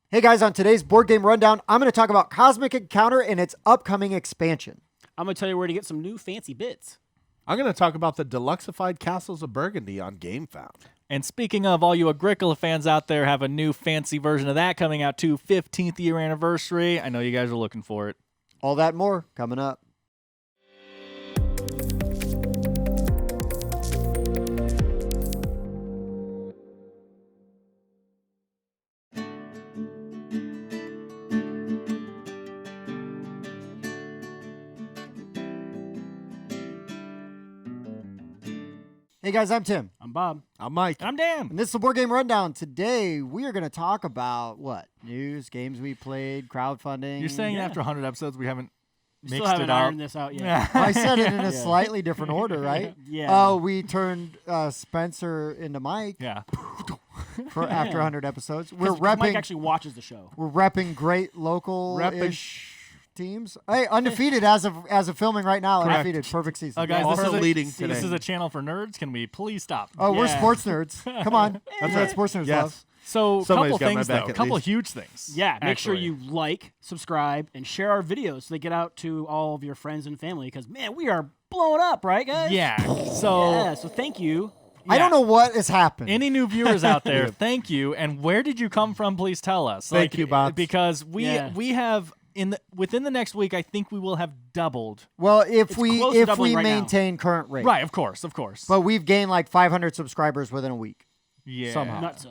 Hey guys, on today's board game rundown, I'm going to talk about Cosmic Encounter and its upcoming expansion. I'm going to tell you where to get some new fancy bits. I'm going to talk about the deluxeified castles of Burgundy on Gamefound. And speaking of, all you Agricola fans out there have a new fancy version of that coming out too, 15th year anniversary. I know you guys are looking for it. All that and more coming up. Hey guys, I'm Tim. I'm Bob. I'm Mike. I'm Dan. And this is the Board Game Rundown. Today, we are going to talk about what? News, games we played, crowdfunding. You're saying Yeah. after 100 episodes we haven't We mixed still haven't it up? ironed this out yet. Yeah. I said it in a slightly different order, right? Yeah. We turned Spencer into Mike Yeah. for after 100 episodes. We're 'Cause Mike repping. actually watches the show. We're repping great local-ish teams. Hey, undefeated as of filming right now. Correct. Undefeated, perfect season. Guys, Also this is leading this today. is a channel for nerds. Can we please stop? Oh, we're Yeah. sports nerds. Come on, that's what sports nerds Yes. love. So, Somebody's couple got my things back though. at Couple least. huge things. Yeah, make sure actually. you like, subscribe, and share our videos so they get out to all of your friends and family because, man, we are blowing up, right, guys? Yeah. So Yeah, so thank you. I don't know what has happened. any new viewers out there, thank you. And where did you come from? Please tell us. Thank you, bots. Because we have within the next week, I think we will have doubled. well, if It's we close to if doubling we right now. maintain current rate, Right, of course. But we've gained like 500 subscribers within a week. Yeah. somehow. Not so.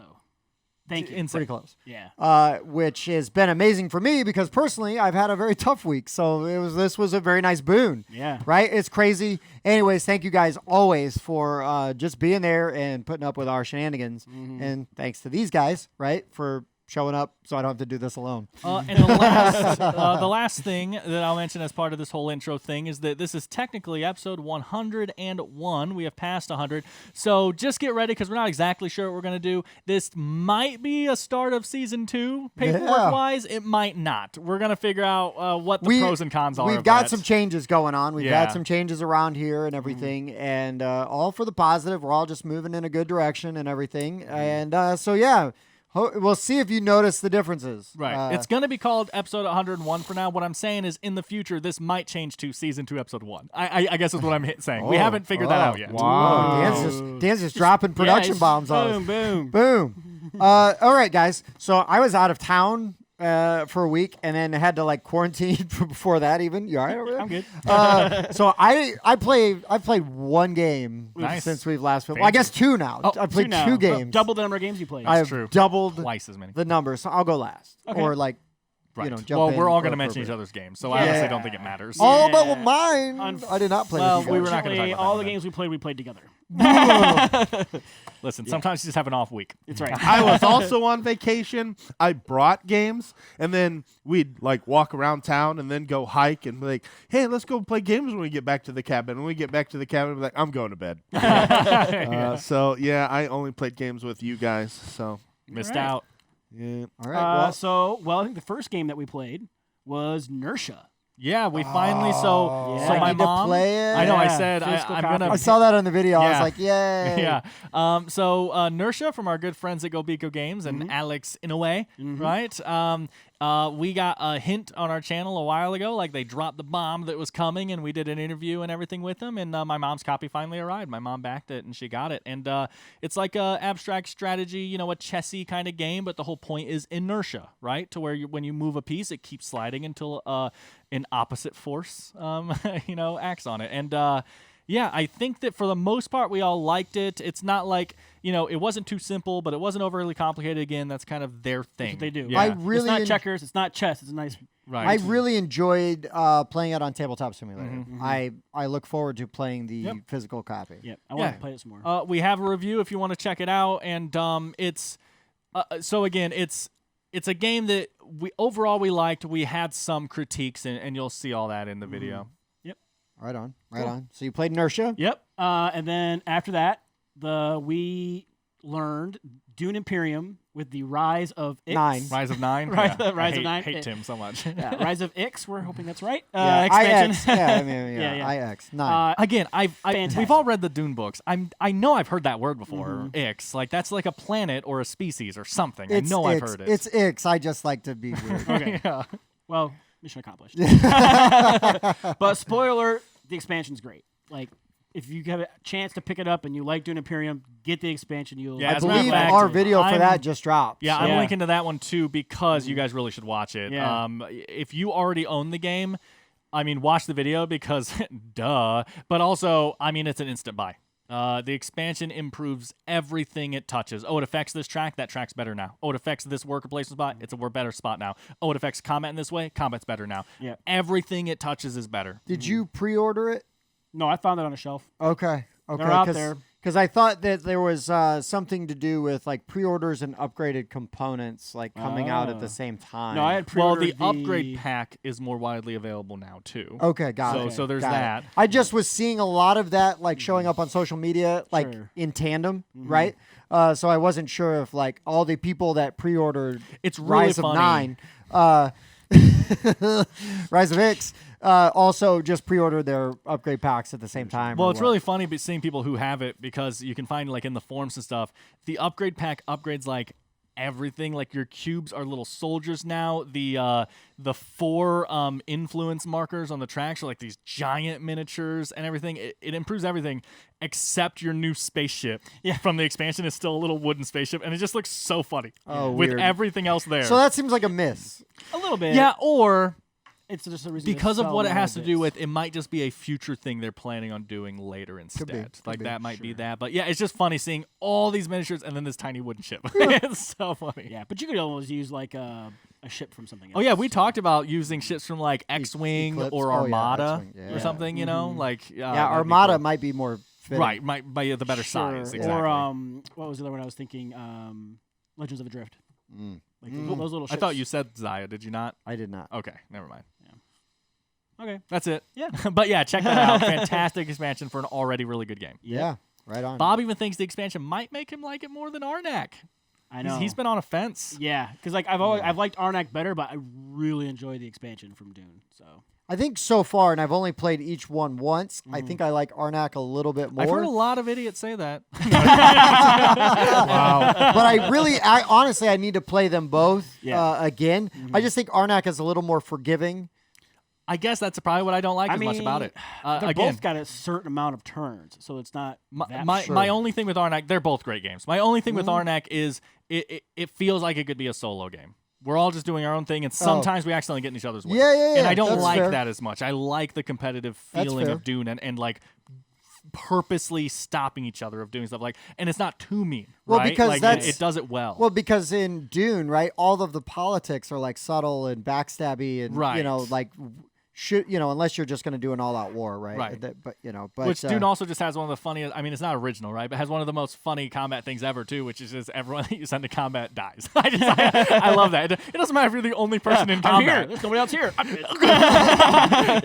Thank you. Insane. Pretty close. Yeah. Which has been amazing for me because personally I've had a very tough week. So this was a very nice boon. Yeah. Right? It's crazy. Anyways, thank you guys always for just being there and putting up with our shenanigans. And thanks to these guys, right, for showing up so I don't have to do this alone. And the last thing that I'll mention as part of this whole intro thing is that this is technically episode 101. We have passed 100. So just get ready because we're not exactly sure what we're going to do. This might be a start of season 2, paperwork-wise. It might not. We're going to figure out what the pros and cons are We've of got that. some changes going on. We've Yeah. had some changes around here and everything, and all for the positive. We're all just moving in a good direction and everything. And so, yeah, we'll see if you notice the differences. Right. It's going to be called episode 101 for now. What I'm saying is in the future, this might change to season 2, episode 1. I guess is what I'm saying. We haven't figured that out yet. Wow. Dan's just dropping production he's- bombs on us. Boom, boom. Boom. All right, guys. So I was out of town for a week, and then had to like quarantine before that. Even you all right over there? I'm good. So I've played one game Nice. since we've last filmed. Well, I guess two now. Oh, I've played now. two games. Double the number of games you played. I have true. doubled Twice as many. the numbers. So I'll go last, Okay. or like Right. you know, jump well, in we're all where going to mention each appropriate. other's games, so I honestly don't think it matters. Oh, but Yeah. with mine, I did not play. Well, with you we were guys. not gonna talk Unfortunately, about that all one the then. games we played together. Listen, sometimes you just have an off week. It's right. I was also on vacation. I brought games, and then we'd like walk around town and then go hike and be like, hey, let's go play games when we get back to the cabin. When we get back to the cabin, we're like, I'm going to bed. So, yeah, I only played games with you guys. So, Missed Right. out. yeah. All right. Well, I think the first game that we played was Nersha. Yeah, we finally so Yeah. so I my need to mom. play it. I know. I Yeah, said physical I'm copy. gonna. I saw that on the video. I was Yeah. like, yay. Yeah. So Nersha from our good friends at Go Beco Games and Alex Inouye, right? We got a hint on our channel a while ago, like they dropped the bomb that was coming, and we did an interview and everything with them. And my mom's copy finally arrived. My mom backed it, and she got it. And it's like a abstract strategy, you know, a chessy kind of game. But the whole point is inertia, right? To where when you move a piece, it keeps sliding until an opposite force, acts on it. And yeah, I think that for the most part, we all liked it. It's not like, it wasn't too simple, but it wasn't overly complicated. Again, that's kind of their thing. That's what they do. Yeah. I really It's not en- checkers. It's not chess. It's a nice. right. I really enjoyed playing it on Tabletop Simulator. I look forward to playing the physical copy. Yeah, I want Yeah. to play it some more. We have a review if you want to check it out. And it's so again, it's a game that we liked. We had some critiques, and you'll see all that in the video. Right on. Right on. So you played Nersha? Yep. And then after that, we learned Dune Imperium with the Rise of Ix. 9. Rise of 9. Rise Yeah. of- Rise I of 9. hate Tim so much. Yeah, Rise of Ix. We're hoping that's right. Yeah, Expansion. IX. Yeah, I mean, Yeah. IX. 9. Again, Fantastic. we've all read the Dune books. I know I've heard that word before. Ix, like that's like a planet or a species or something. I know I've heard it. It's Ix. I just like to be weird. Okay. yeah. Well, mission accomplished. But spoiler, the expansion's great. Like, if you have a chance to pick it up and you like Dune Imperium, get the expansion. You'll. Yeah, I as a matter of believe fact, our video for I'm- that just dropped. Yeah, so- I'm Yeah. linking to that one too because you guys really should watch it. Yeah. If you already own the game, I mean, watch the video because duh. But also, I mean, it's an instant buy. The expansion improves everything it touches. Oh, it affects this track. That track's better now. Oh, it affects this worker placement spot. It's a better spot now. Oh, it affects combat in this way. Combat's better now. Yeah. Everything it touches is better. Did you pre-order it? No, I found it on a shelf. Okay. They're out there. Because I thought that there was something to do with like pre-orders and upgraded components like coming out at the same time. No, I had Well, pre-ordered the upgrade pack is more widely available now too. Okay, got it. So there's Got it. that. I just was seeing a lot of that like showing up on social media like Sure. in tandem, right? So I wasn't sure if like all the people that pre-ordered It's really Rise funny. of 9, Rise of Ix, also just pre-ordered their upgrade packs at the same time. Well, or it's what. really funny seeing people who have it because you can find like in the forums and stuff, the upgrade pack upgrades like everything. Like your cubes are little soldiers now. The 4 influence markers on the tracks are like these giant miniatures and everything. It improves everything except your new spaceship from the expansion is still a little wooden spaceship, and it just looks so funny with weird. everything else there. So that seems like a miss. a little bit. yeah, or It's just a reason because to of sell what it more has to do bits. with, it might just be a future thing they're planning on doing later instead. Could be. That might be that. But yeah, it's just funny seeing all these miniatures and then this tiny wooden ship. It's so funny. Yeah, but you could always use like a ship from something else. Oh yeah, we talked about using ships from like X-wing Eclipse. or Oh, yeah, Armada X-Wing. Yeah. or something. You know, like Yeah, that'd be Armada cool. might be more fitting. Right, might be the better Sure. size. Exactly. Or what was the other one I was thinking? Legends of Adrift. Like those little I ships. thought you said Zaya. Did you not? I did not. Okay, never mind. Okay. That's it. Yeah. But yeah, check that out. Fantastic expansion for an already really good game. Yeah, right on. Bob even thinks the expansion might make him like it more than Arnak. I know. He's been on a fence. Yeah, because like I've liked Arnak better, but I really enjoy the expansion from Dune. So I think so far, and I've only played each one once, I think I like Arnak a little bit more. I've heard a lot of idiots say that. Wow. But honestly, I need to play them both Yeah. again. I just think Arnak is a little more forgiving. I guess that's probably what I don't like as much about it. They're Again, both got a certain amount of turns, so it's not that my only thing with Arnak, they're both great games. My only thing with Arnak is it feels like it could be a solo game. We're all just doing our own thing, and sometimes we accidentally get in each other's way. Yeah, And I don't that's like fair. that as much. I like the competitive That's feeling fair. of Dune and like purposely stopping each other of doing stuff like, and it's not too mean. Well, right? because like, that's- it does it well. Well, because in Dune, right, all of the politics are like subtle and backstabby, and Right. like unless you're just going to do an all-out war, right? Right. But Which Dune also just has one of the funniest. I mean, it's not original, right? But has one of the most funny combat things ever too, which is just everyone that you send to combat dies. I love that. It doesn't matter if you're the only person in I'm here. combat. There's nobody else here.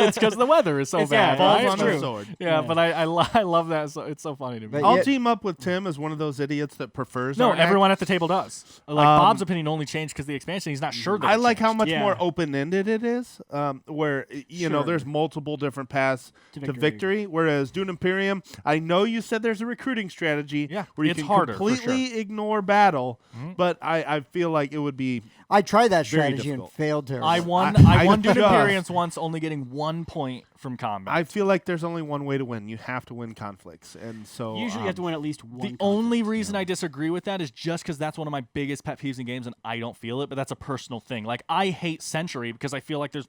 It's because the weather is so bad. Falls right? on a sword. Yeah, but I love that. So it's so funny to me. But I'll yet- team up with Tim as one of those idiots that prefers No, Arnak. everyone at the table does. Like Bob's opinion only changed because the expansion. He's not sure. That I it like how changed. much Yeah. more open-ended it is, where Sure. there's multiple different paths To to victory. victory. Whereas Dune Imperium, I know you said there's a recruiting strategy Yeah, where you it's can harder, for completely ignore battle, but I feel like it would be. I tried that Very strategy and difficult. failed terribly. I won. I I won Dune just- Imperium once, only getting 1 point from combat. I feel like there's only one way to win. You have to win conflicts, and so Usually you have to win at least one. The conflict. only reason I disagree with that is just because that's one of my biggest pet peeves in games, and I don't feel it. But that's a personal thing. Like I hate Century because I feel like there's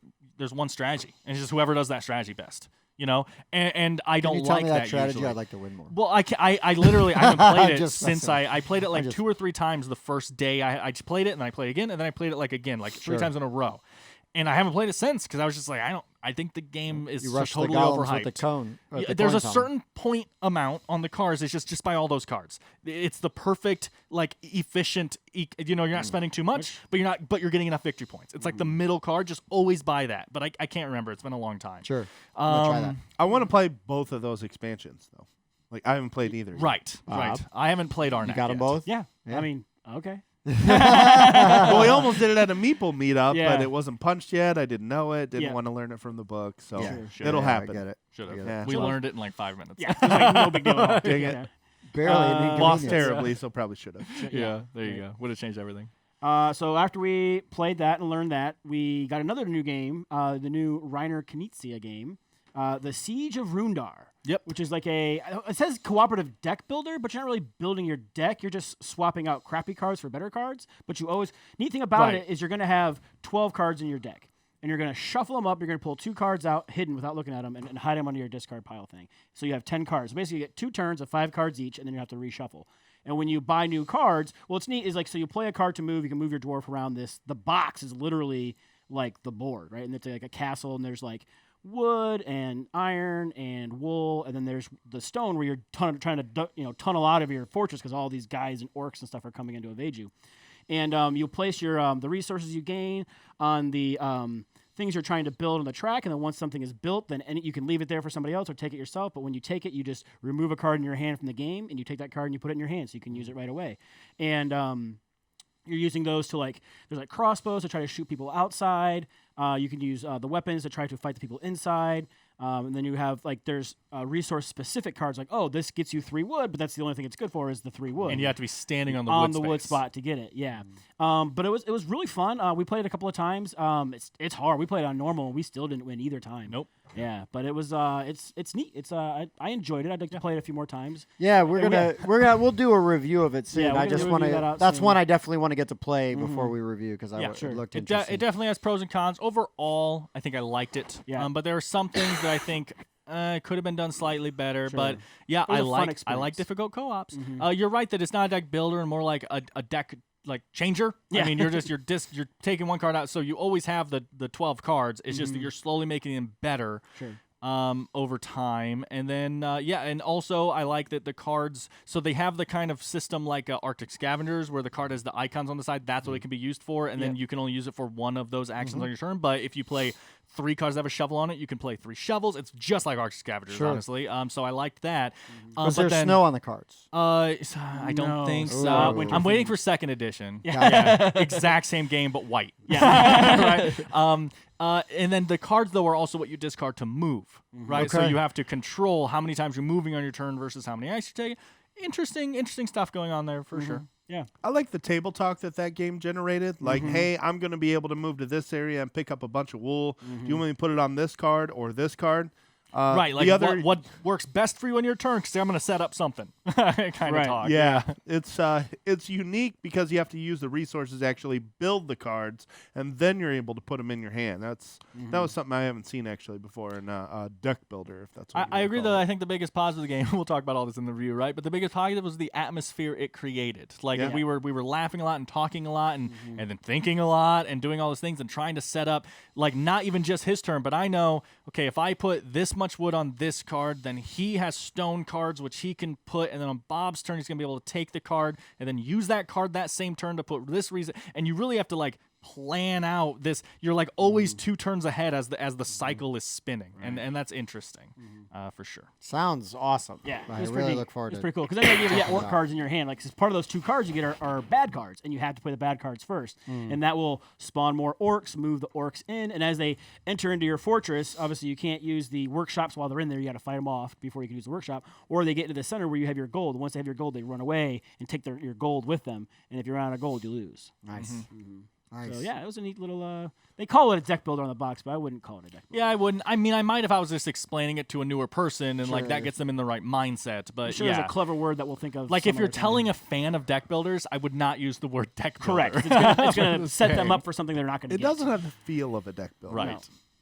one strategy, and it's just whoever does that strategy best. And I Can don't you tell like me that that strategy? usually. I'd like to win more. Well, I literally I haven't played it Just since messing. I played it like just- 2 or 3 times the first day. I just played it and then I played it again and then I played it like again, like 3 times in a row. And I haven't played it since because I was just like, I think the game is You just rush totally the golems overhyped. with the cone. Yeah, there's a certain point amount on the cards. It's just buy all those cards. It's the perfect, like efficient. You're not spending too much, but you're getting enough victory points. It's like the middle card. Just always buy that. But I can't remember. It's been a long time. Sure. I'm gonna try that. I want to play both of those expansions though. Like I haven't played either. yet. Right. I haven't played Arnak. You got them yet. both? Yeah. Yeah. I mean, okay. Well, we almost did it at a Meeple meetup, Yeah. but it wasn't punched yet. I didn't know it. Didn't Yeah. want to learn it from the book, so Yeah. it'll Yeah, happen. I get it. Should have. Yeah. We learned it in like 5 minutes. Yeah, it was like no big deal at all. Dang it. Yeah. Barely an Lost inconvenience. terribly, so probably should have. Yeah, there you go. Would have changed everything. So after we played that and learned that, we got another new game, the new Reiner Knizia game, the Siege of Runedar. Yep. Which is like it says cooperative deck builder, but you're not really building your deck. You're just swapping out crappy cards for better cards. But neat thing about it is you're going to have 12 cards in your deck. And you're going to shuffle them up. You're going to pull 2 cards out hidden without looking at them and hide them under your discard pile thing. So you have 10 cards. So basically, you get 2 turns of 5 cards each, and then you have to reshuffle. And when you buy new cards, what's neat is so you play a card to move. You can move your dwarf around this. The box is literally like the board, right? And it's like a castle, and there's like wood and iron and wool, and then there's the stone where you're trying to tunnel out of your fortress because all these guys and orcs and stuff are coming in to evade you. And you'll place your the resources you gain on the things you're trying to build on the track, and then once something is built, then you can leave it there for somebody else or take it yourself. But when you take it, you just remove a card in your hand from the game, and you take that card and you put it in your hand so you can use it right away. And you're using those to there's like crossbows to try to shoot people outside. You can use the weapons to try to fight the people inside. And then you have there's resource-specific cards this gets you 3 wood, but that's the only thing it's good for is the 3 wood. And you have to be standing on the wood spot to get it. Yeah. But it was really fun. We played it a couple of times. It's hard. We played on normal and we still didn't win either time. Nope. Yeah, but it was it's neat. It's I enjoyed it. I'd like to play it a few more times. Yeah, we'll do a review of it soon. Yeah, we're I gonna just review want that to. out That's soon. one I definitely want to get to play before we review because Yeah, it sure. looked It interesting. definitely has pros and cons. Overall, I think I liked it. Yeah. But there are some things that I think could have been done slightly better. Sure. But yeah, It was I a fun like experience. difficult co-ops. You're right that it's not a deck builder and more like a deck changer. Yeah. I mean, you're taking one card out, so you always have the 12 cards. It's just that you're slowly making them better. Sure. Over time, and then and also I like that the cards. So they have the kind of system like Arctic Scavengers, where the card has the icons on the side. That's what it can be used for, and then you can only use it for one of those actions on your turn. But if you play 3 cards that have a shovel on it, you can play 3 shovels. It's just like Arctic Scavengers, honestly. So I liked that. Was there snow on the cards? I don't No. think Ooh. so. Winter I'm waiting themed. for 2nd edition. Yeah. Exact same game but white. Yeah. right. And then the cards though are also what you discard to move, right? So Okay. you have to control how many times you're moving on your turn versus how many actions you take. Interesting stuff going on there for sure. Yeah. I like the table talk that game generated. Like, hey, I'm going to be able to move to this area and pick up a bunch of wool. Do you want me to put it on this card or this card? Right, like the other, what works best for you on your turn? Because I'm going to set up something, kind Right. of talk. yeah, it's unique because you have to use the resources to actually build the cards, and then you're able to put them in your hand. That was something I haven't seen actually before in deck builder. If that's what I agree that I think the biggest positive of the game. We'll talk about all this in the review, right? But the biggest positive was the atmosphere it created. Like Yeah. we were laughing a lot and talking a lot and then thinking a lot and doing all those things and trying to set up not even just his turn, but I know if I put this much wood on this card, then he has stone cards which he can put, and then on Bob's turn he's gonna be able to take the card and then use that card that same turn to put this reason. And you really have to plan out this. You're always 2 turns ahead as the cycle is spinning, and that's interesting for sure. Sounds awesome. Yeah, I it's really pretty, look forward it's to it. pretty cool because then you get orc cards in your hand. Cause part of those 2 cards you get are bad cards, and you have to play the bad cards first, and that will spawn more orcs, move the orcs in, and as they enter into your fortress, obviously you can't use the workshops while they're in there. You got to fight them off before you can use the workshop, or they get into the center where you have your gold. Once they have your gold, they run away and take your gold with them, and if you're out of gold, you lose. Nice. Nice. So yeah, it was a neat little. They call it a deck builder on the box, but I wouldn't call it a deck builder. Yeah, I wouldn't. I mean, I might if I was just explaining it to a newer person and Sure. that gets them in the right mindset. But I'm sure yeah, there's a clever word that we'll think of. if some you're other time. telling a fan of deck builders, I would not use the word deck builder. correct, it's gonna set them up for something they're not gonna it get. doesn't have the feel of a deck builder. Right. No.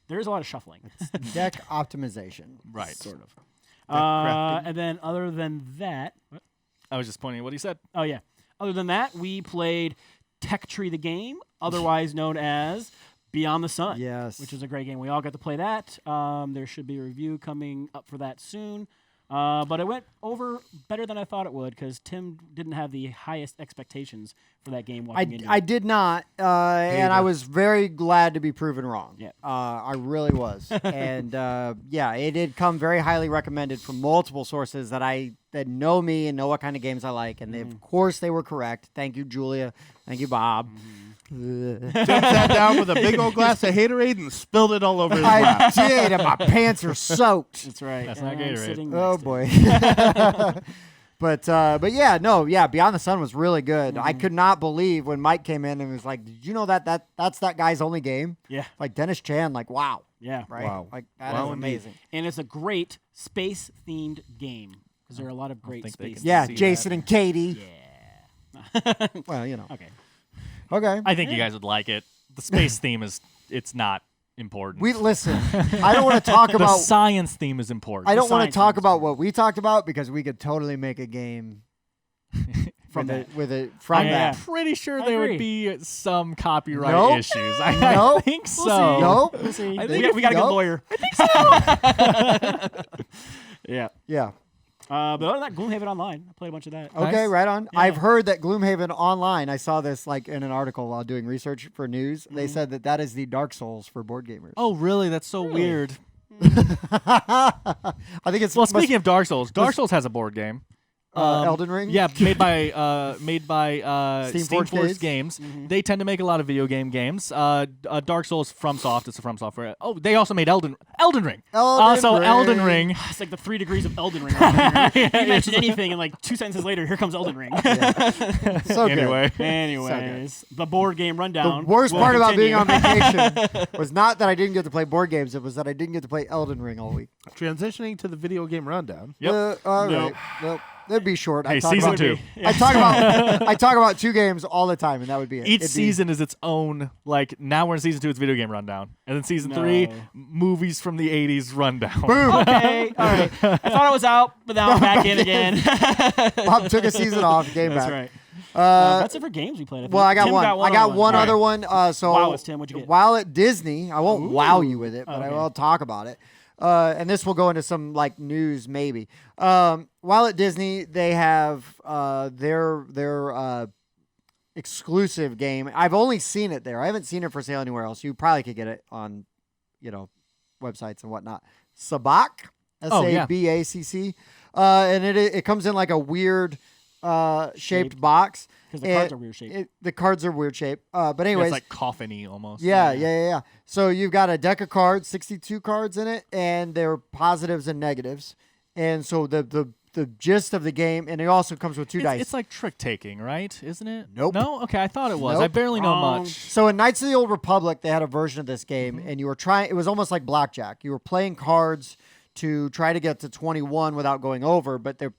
There's a lot of shuffling. Deck optimization. Right. Sort of. crafting. And then other than that, I was just pointing at what he said. oh yeah. Other than that, we played Tech Tree the game, otherwise known as Beyond the Sun. Yes. Which is a great game. We all got to play that. There should be a review coming up for that soon. But it went over better than I thought it would because Tim didn't have the highest expectations for that game. Walking into I it. did not, and I was very glad to be proven wrong. Yeah. I really was. And yeah, it did come very highly recommended from multiple sources that I that know me and know what kind of games I like, and of course they were correct. Thank you, Julia. Thank you, Bob. Tim sat down with a big old glass of Haterade and spilled it all over his I lap. did, and my pants are soaked. That's right. That's not And I'm Gatorade. sitting Oh next to boy. it. But yeah, no, yeah, Beyond the Sun was really good. I could not believe when Mike came in and was like, "Did you know that's that guy's only game?" Yeah. Like Dennis Chan, like wow, Yeah. right? Wow. Like that Wow, is indeed. amazing. And it's a great space-themed game because there are a lot of great think they space. can Yeah, see Jason that. and Katie. Yeah. Well, you know. Okay. Okay. I think you guys would like it. The space theme it's not important. We listen. I don't want to talk the about. science theme is important. I don't want to science talk thing is about good. what we talked about because we could totally make a game From with that. from I'm Yeah. that. pretty sure I there agree. would be some copyright Nope. issues. I Nope. think We'll so. see. No. We'll see. I We think got, we got a good nope. lawyer. I think so. Yeah. Yeah. But other than that, Gloomhaven Online. I played a bunch of that. Okay, Nice. right on. Yeah. I've heard that Gloomhaven Online, I saw this like in an article while doing research for news. They said that is the Dark Souls for board gamers. Oh, really? That's so Really? weird. I think it's Well, speaking of Dark Souls, Dark Souls has a board game. Elden Ring. Yeah, made by Steamforged Steamforged Games. They tend to make a lot of video games. Dark Souls, FromSoft. It's a From Software. Oh, they also made Elden Ring. Elden Ring. It's like the 3 degrees of Elden Ring. Right here. You mention anything, and like 2 sentences later, here comes Elden Ring. So good. Anyway, Anyways, the board game The rundown. worst will part about being continue. on vacation was not that I didn't get to play board games. It was that I didn't get to play Elden Ring all week. Transitioning to the video game rundown. Yep. All Nope. right. Well, that'd be short. Hey, I talk season about, 2. I talk about 2 games all the time, and that would be it. Each It'd be- season is its own. Like now we're in season 2. It's video game rundown, and then season 3, No. movies from the '80s rundown. Boom. Okay, all right. I thought I was out, but now I'm back in again. Bob took a season off. Game That's back. right. Uh, That's it for games we played. I think. Well, I got Tim one. I got one All other right. one. So Wow us, Tim. What'd you get? While at Disney, I won't wow you with it, but I Okay. will talk about it. And this will go into some like news maybe. While at Disney, they have their exclusive game. I've only seen it there. I haven't seen it for sale anywhere else. You probably could get it on, websites and whatnot. Sabacc, Oh, yeah. Sabacc, and it comes in like a weird shaped Shaped. box. Because the cards are weird shaped. The cards are weird shaped. But Yeah, anyways, it's like coffin-y almost. yeah. So you've got a deck of cards, 62 cards in it, and they're positives and negatives. And so the gist of the game, and it also comes with 2 dice. It's like trick taking, right? Isn't it? Nope. No. Okay, I thought it was. I Nope. barely know Wrong. much. So in Knights of the Old Republic, they had a version of this game, and you were trying. It was almost like blackjack. You were playing cards to try to get to 21 without going over. But the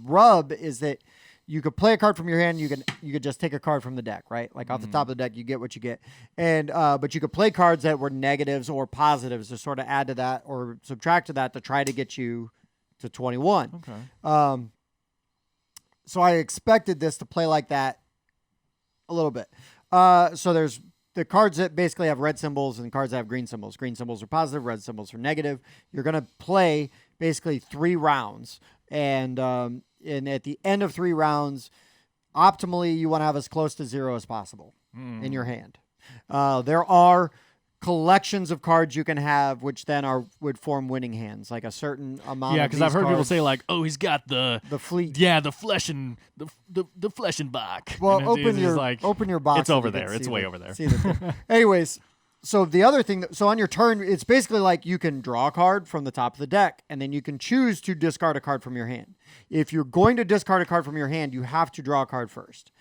rub is that you could play a card from your hand. You could just take a card from the deck, right? Like off the top of the deck, you get what you get. And but you could play cards that were negatives or positives to sort of add to that or subtract to that to try to get you to 21. Okay. So I expected this to play like that a little bit. So there's the cards that basically have red symbols and cards that have green symbols. Green symbols are positive, red symbols are negative. You're going to play basically 3 rounds. And at the end of 3 rounds, optimally, you want to have as close to 0 as possible in your hand. There are collections of cards you can have, which then would form winning hands, like a certain amount. Yeah, of because I've these heard people cards. say like, "Oh, he's got the fleet. yeah, the flesh and the flesh and back." Well, And open it's your box. It's and over you can there. It's see way the- over there. see the thing. Anyways, so the other thing, so on your turn, it's basically like you can draw a card from the top of the deck, and then you can choose to discard a card from your hand. If you're going to discard a card from your hand, you have to draw a card first.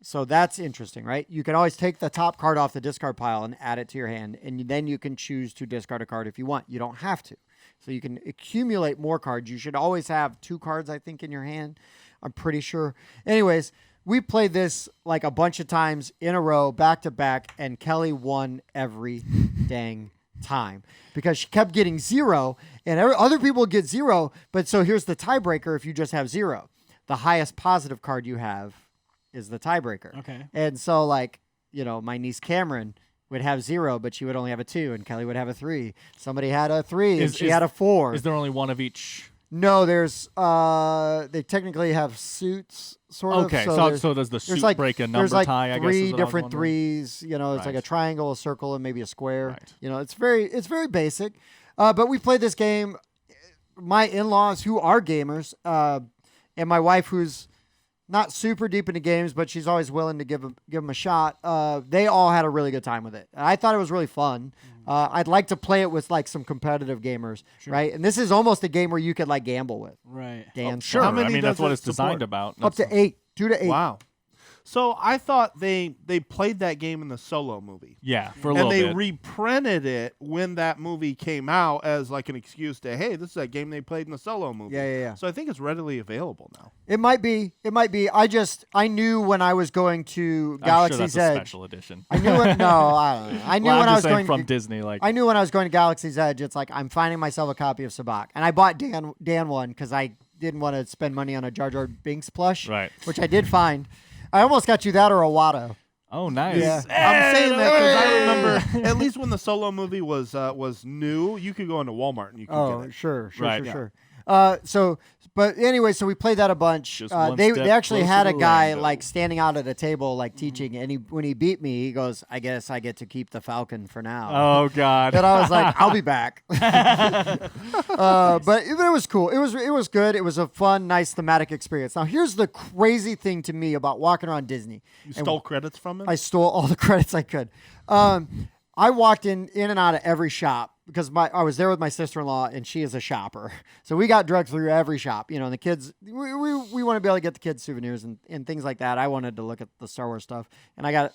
So that's interesting, right? You can always take the top card off the discard pile and add it to your hand, and then you can choose to discard a card if you want. You don't have to. So you can accumulate more cards. You should always have 2 cards, I think, in your hand. I'm pretty sure. Anyways, we played this like a bunch of times in a row, back to back, and Kelly won every dang time because she kept getting 0, and other people get 0. But so here's the tiebreaker if you just have 0. The highest positive card you have is the tiebreaker. Okay. And so, like, my niece Cameron would have 0, but she would only have a 2, and Kelly would have a 3. Somebody had a 3, and she had a 4. Is there only one of each? No, there's they technically have suits, sort of. Okay, there's- so does the suit there's like, break a there's number like tie? I guess 3 is what I was different wondering. 3s. It's like Right. a triangle, a circle, and maybe a square. Right. It's very basic. But we played this game. my in-laws who are gamers, and my wife who's not super deep into games, but she's always willing to give them a shot. They all had a really good time with it. I thought it was really fun. I'd like to play it with like some competitive gamers, right? And this is almost a game where you could like gamble with. Right. Dan, Sure. How I many mean, does that's what it it's designed support? about. Up to 8, 2 to 8. Wow. So I thought they played that game in the Solo movie. Yeah, for a And little they bit. reprinted it when that movie came out as like an excuse to, hey, this is that game they played in the Solo movie. Yeah. So I think it's readily available now. It might be. I knew when I was going to I'm Galaxy's sure that's a Edge. special edition. I knew it. No, I don't know. I knew Well, when I'm I just was saying going from Disney, like I knew when I was going to Galaxy's Edge, it's like I'm finding myself a copy of Sabacc, and I bought Dan one because I didn't want to spend money on a Jar Jar Binks plush, Right. Which I did find. I almost got you that or a Watto. oh, nice. Yeah. I'm saying that because I remember at least when the Solo movie was new, you could go into Walmart and you could Oh, get it. sure. Right. Sure. But anyway, so we played that a bunch. Just one They step actually closer had to a guy Lando. like standing out at a table like teaching, and when he beat me, he goes, "I guess I get to keep the Falcon for now." Oh God. And I was like, "I'll be back." But it was cool. It was good. It was a fun, nice thematic experience. Now, here's the crazy thing to me about walking around Disney. You stole credits from it? I stole all the credits I could. I walked in and out of every shop because I was there with my sister-in-law and she is a shopper. So we got drugged through every shop. You know, and the kids, we want to be able to get the kids souvenirs and things like that. I wanted to look at the Star Wars stuff, and I got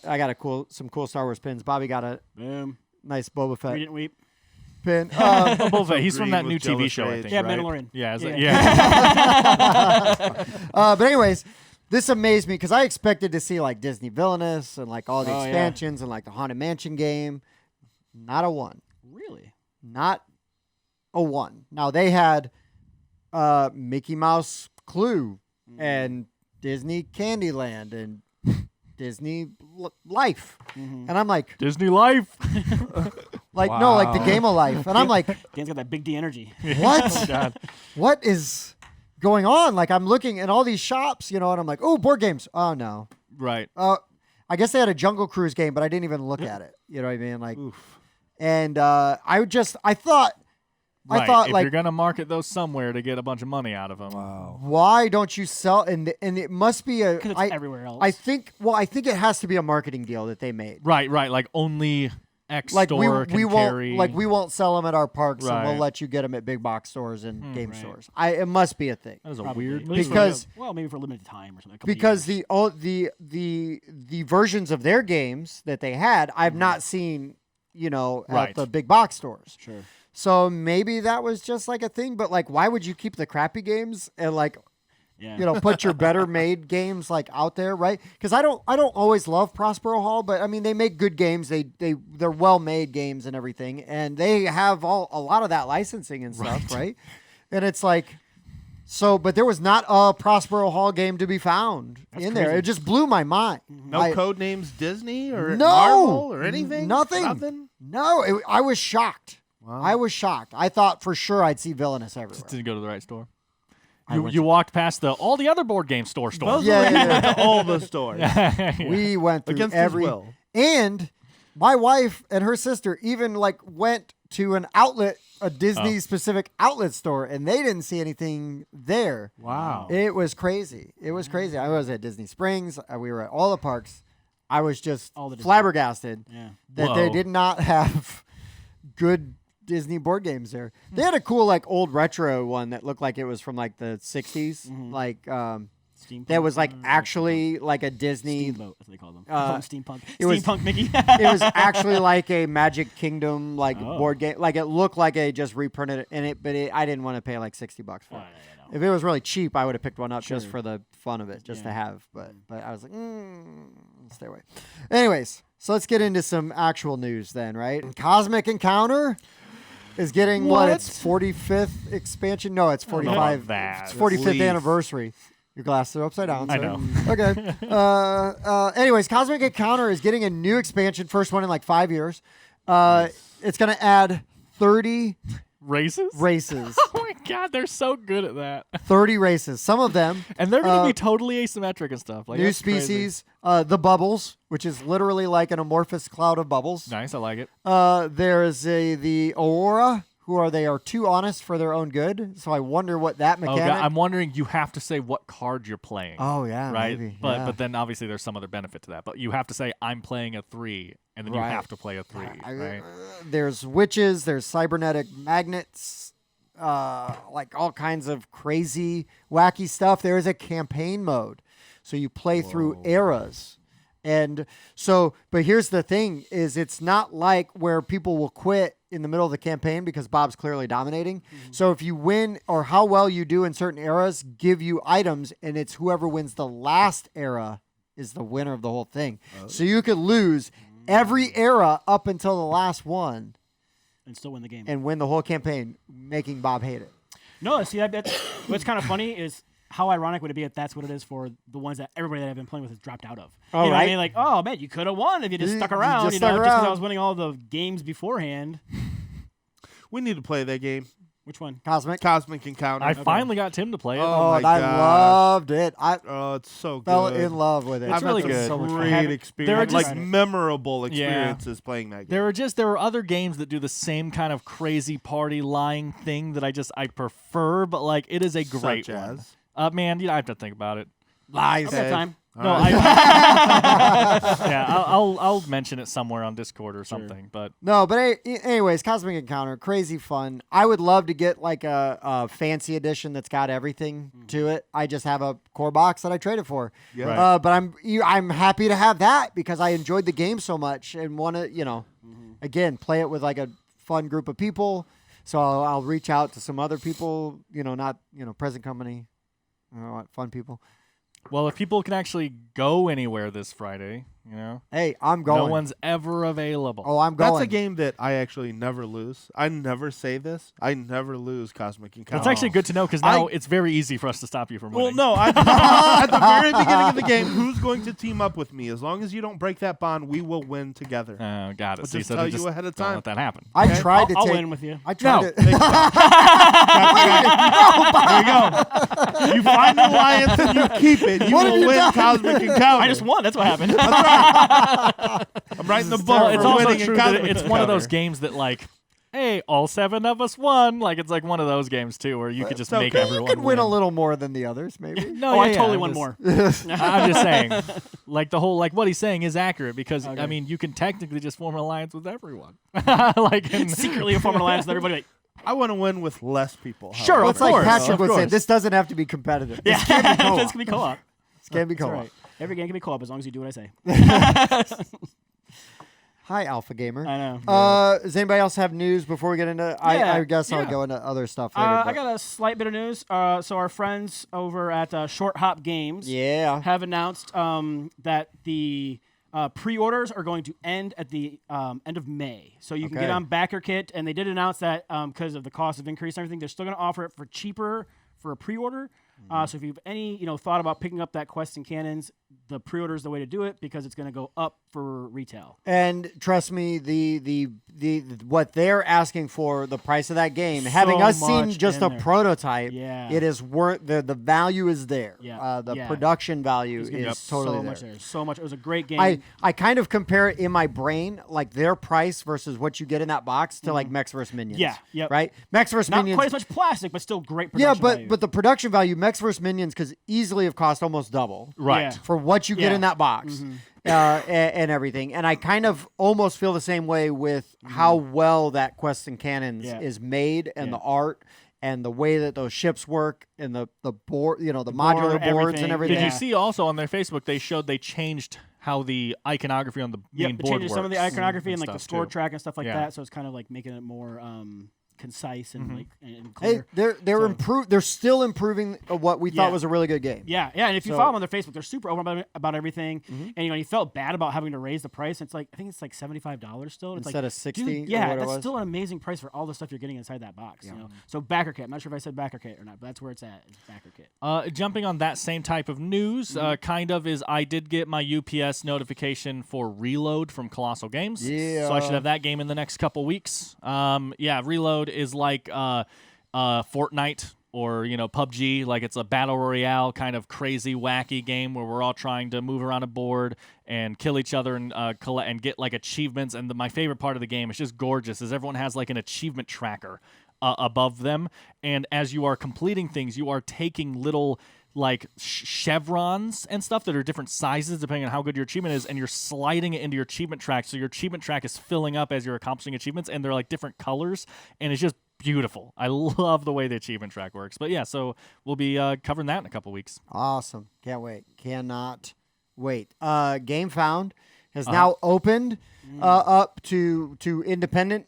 some cool Star Wars pins. Bobby got a Boom. nice Boba We Fett didn't weep. pin. Boba Fett, he's from green that with new TV jealous show, I rage. think. Yeah, right? Mandalorian. Yeah. Yeah. Yeah. But anyways, this amazed me because I expected to see like Disney Villainous and like all the Oh, yeah. expansions and like the Haunted Mansion game. Not a one. Really? Not a one. Now they had Mickey Mouse Clue and Disney Candyland and Disney Life. And I'm like, Disney Life. no, like the game of life. And I'm like, Dan's got that big D energy. what? God. What is going on? Like I'm looking in all these shops, and I'm like, oh, board games. Oh no. Right. I guess they had a Jungle Cruise game, but I didn't even look at it. You know what I mean? Like, Oof. and I thought Right. If like, you're gonna market those somewhere to get a bunch of money out of them. why don't you sell? And it must be a. Because it's everywhere else. I think it has to be a marketing deal that they made. Right. Like only X Like store we can won't carry. we won't sell them at our parks, and we'll Right. let you get them at big box stores and game right. stores. It must be a thing. That is a Probably. weird. At least Because- maybe for a limited time or something. a couple Because years. the versions of their games that they had, I've not seen, at Right. the big box stores. Sure. So maybe that was just like a thing, but like, why would you keep the crappy games and like, Yeah. put your better made games like out there, right? Because I don't always love Prospero Hall, but I mean they make good games. They're well made games and everything, and they have a lot of that licensing and stuff, right? And it's like, but there was not a Prospero Hall game to be found in there. crazy. It just blew my mind. No code names Disney or No. Marvel or anything? Nothing. No, I was shocked. Wow. I was shocked. I thought for sure I'd see Villainous everywhere. Didn't go to the right store. I went You walked past all the other board game stores. Yeah. All the stores. We went through Against his every will. and my wife and her sister even like went to an outlet, a Disney specific outlet store, and they didn't see anything there. Wow. It was crazy. It was crazy. I was at Disney Springs. We were at all the parks. I was just All the Disney- flabbergasted Yeah. that they Whoa. did not have good Disney board games there. They had a cool like old retro one that looked like it was from like the 60s. Like Steampunk. that was like actually like a Disney Steamboat, that's what they call them. They call them steampunk. it was- Steampunk Mickey. it was actually like a Magic Kingdom like Oh. board game. Like it looked like they just reprinted it in it, but I didn't want to pay like $60 for it. No. If it was really cheap, I would have picked one up just Sure. for the fun of it, just to Yeah. have. But I was like, stay away. Anyways, so let's get into some actual news then, right? Cosmic Encounter is getting its 45th expansion. No, it's 45. that. It's 45th Please. annivery. Your glasses are upside down. I sir. know. Okay. Anyways, Cosmic Encounter is getting a new expansion, first one in like 5 years. It's going to add 30 Races? races. Oh my God, they're so good at that. 30 races. Some of them And they're going to be totally asymmetric and stuff. Like new that's crazy. species. The bubbles, which is literally like an amorphous cloud of bubbles. Nice, I like it. There's the Aurora, who are too honest for their own good. So I wonder what that Oh, mechanic. God, I'm wondering. You have to say what card you're playing. Oh, yeah, right. maybe, But yeah. but then obviously there's some other benefit to that. But you have to say I'm playing a 3, and then you Right. have to play a 3. Right. There's witches. There's cybernetic magnets. Like all kinds of crazy, wacky stuff. There is a campaign mode, so you play through eras. And so, but here's the thing: is it's not like where people will quit in the middle of the campaign because Bob's clearly dominating. So if you win or how well you do in certain eras, give you items, and it's whoever wins the last era is the winner of the whole thing. So you could lose every era up until the last one and still win the game. and win the whole campaign, making Bob hate it. No, see, I bet what's kind of funny is how ironic would it be if that's what it is for the ones that everybody that I've been playing with has dropped out of. Oh, you know what I right. mean? Like, oh, man, you could have won if you just stuck You around. just You stuck know, just because I around. was winning all the games beforehand. We need to play that game. Which one? Cosmic. Cosmic Encounter. I finally got Tim to play it. Oh, my I gosh. loved it. I Oh, it's so fell good. in love with it. It's I've really had good. some So much fun. great There are experience, just- like memorable experiences playing that game. There were other games that do the same kind of crazy party lying thing that I prefer, but like it is a great Such one. as? Man, I have to think about it. Lies. I've got time. All No, right. yeah, I'll mention it somewhere on Discord or something. But No, but anyways, Cosmic Encounter, crazy fun. I would love to get like a fancy edition that's got everything to it. I just have a core box that I traded for. Yeah. Right. But I'm happy to have that because I enjoyed the game so much and want to, again, play it with like a fun group of people. So I'll reach out to some other people, not, present company, fun people. well, if people can actually go anywhere this Friday, Hey, I'm going. no one's ever available. Oh, I'm going. That's a game that I actually never lose. I never say this. I never lose Cosmic Encounter. That's actually good to know because now it's very easy for us to stop you from Well, winning. no, at the very beginning of the game, who's going to team up with me? As long as you don't break that bond, we will win together. Got it. I'll See, just so tell they you just ahead of don't time. let that happen. I tried to I'll take. win with you. I tried to. There you go. You find the alliance and you keep it. You What have will you win done? Cosmic Encounter. I just won. That's what happened. I'm writing the book Well, for it's also winning true in that Cosmic it's one of those Encounter. games that like, hey, all 7 of us won. Like it's like one of those games too, where you could just make okay. everyone You could win a win. little more than the others, maybe. No, I yeah, totally I'm won just- more. I'm just saying, like the whole like what he's saying is accurate because Okay. I mean you can technically just form an alliance with everyone. like in, Secretly a former alliance with everybody. Like, I want to win with less people. Sure, however. Well, it's like course, Patrick of would say, course. this doesn't have to be competitive. yeah, This can be co-op. this can be co-op. This can be That's co-op. right. Every game can be co-op as long as you do what I say. Hi, Alpha Gamer. I know. Does anybody else have news before we get into? I guess I'll go into other stuff later. I but- got a slight bit of news. So our friends over at Short Hop Games yeah. have announced that the pre-orders are going to end at the end of May. So you can get Okay. on BackerKit, and they did announce that because of the cost of increase and everything, they're still going to offer it for cheaper for a pre-order. So if you've any thought about picking up that Quests and Cannons, the pre-order is the way to do it because it's going to go up for retail. And trust me, the what they're asking for the price of that game, having So us seen much just in a there. prototype, Yeah. it is worth the value is there. Yeah. The Yeah. production value There's gonna be is totally so there. much there. So much. It was a great game. I kind of compare it in my brain, like their price versus what you get in that box to like Mechs vs. Minions. Yeah, yep. Right? Mechs vs. Not Minions. quite as much plastic, but still great Yeah, production but value. but the production value, Mechs vs. Minions, could easily have cost almost double. right. Yeah. For what you get Yeah. in that box. And everything. And I kind of almost feel the same way with how well that Quests and Cannons Yeah. is made and Yeah. the art and the way that those ships work and the board, the modular board, boards and everything. everything. Did Yeah. you see also on their Facebook they changed how the iconography on the main Yep, it board changes some of the works iconography and like the stuff, score too. track and stuff like Yeah. that. So it's kind of like making it more concise and like and Hey, clear. they're they're still improving what we Yeah. thought was a really good game. Yeah, and if you So- follow them on their Facebook, they're super open about everything. And you felt bad about having to raise the price. It's like I think it's like $75 still. It's Instead like, of 60 dude, or yeah, what it that's was. still an amazing price for all the stuff you're getting inside that box. So BackerKit. I'm not sure if I said BackerKit or not, but that's where it's at. It's BackerKit. Jumping on that same type of news, kind of is I did get my UPS notification for Reload from Colossal Games. Yeah. So I should have that game in the next couple weeks. Reload is like Fortnite or PUBG, like it's a battle royale kind of crazy wacky game where we're all trying to move around a board and kill each other and collect and get like achievements. And my favorite part of the game, it's just gorgeous, is everyone has like an achievement tracker above them, and as you are completing things, you are taking little like chevrons and stuff that are different sizes depending on how good your achievement is, and you're sliding it into your achievement track, so your achievement track is filling up as you're accomplishing achievements, and they're like different colors, and it's just beautiful. I love the way the achievement track works. But yeah, so we'll be covering that in a couple weeks. Awesome. Can't wait. Cannot wait. Gamefound has now opened up to independent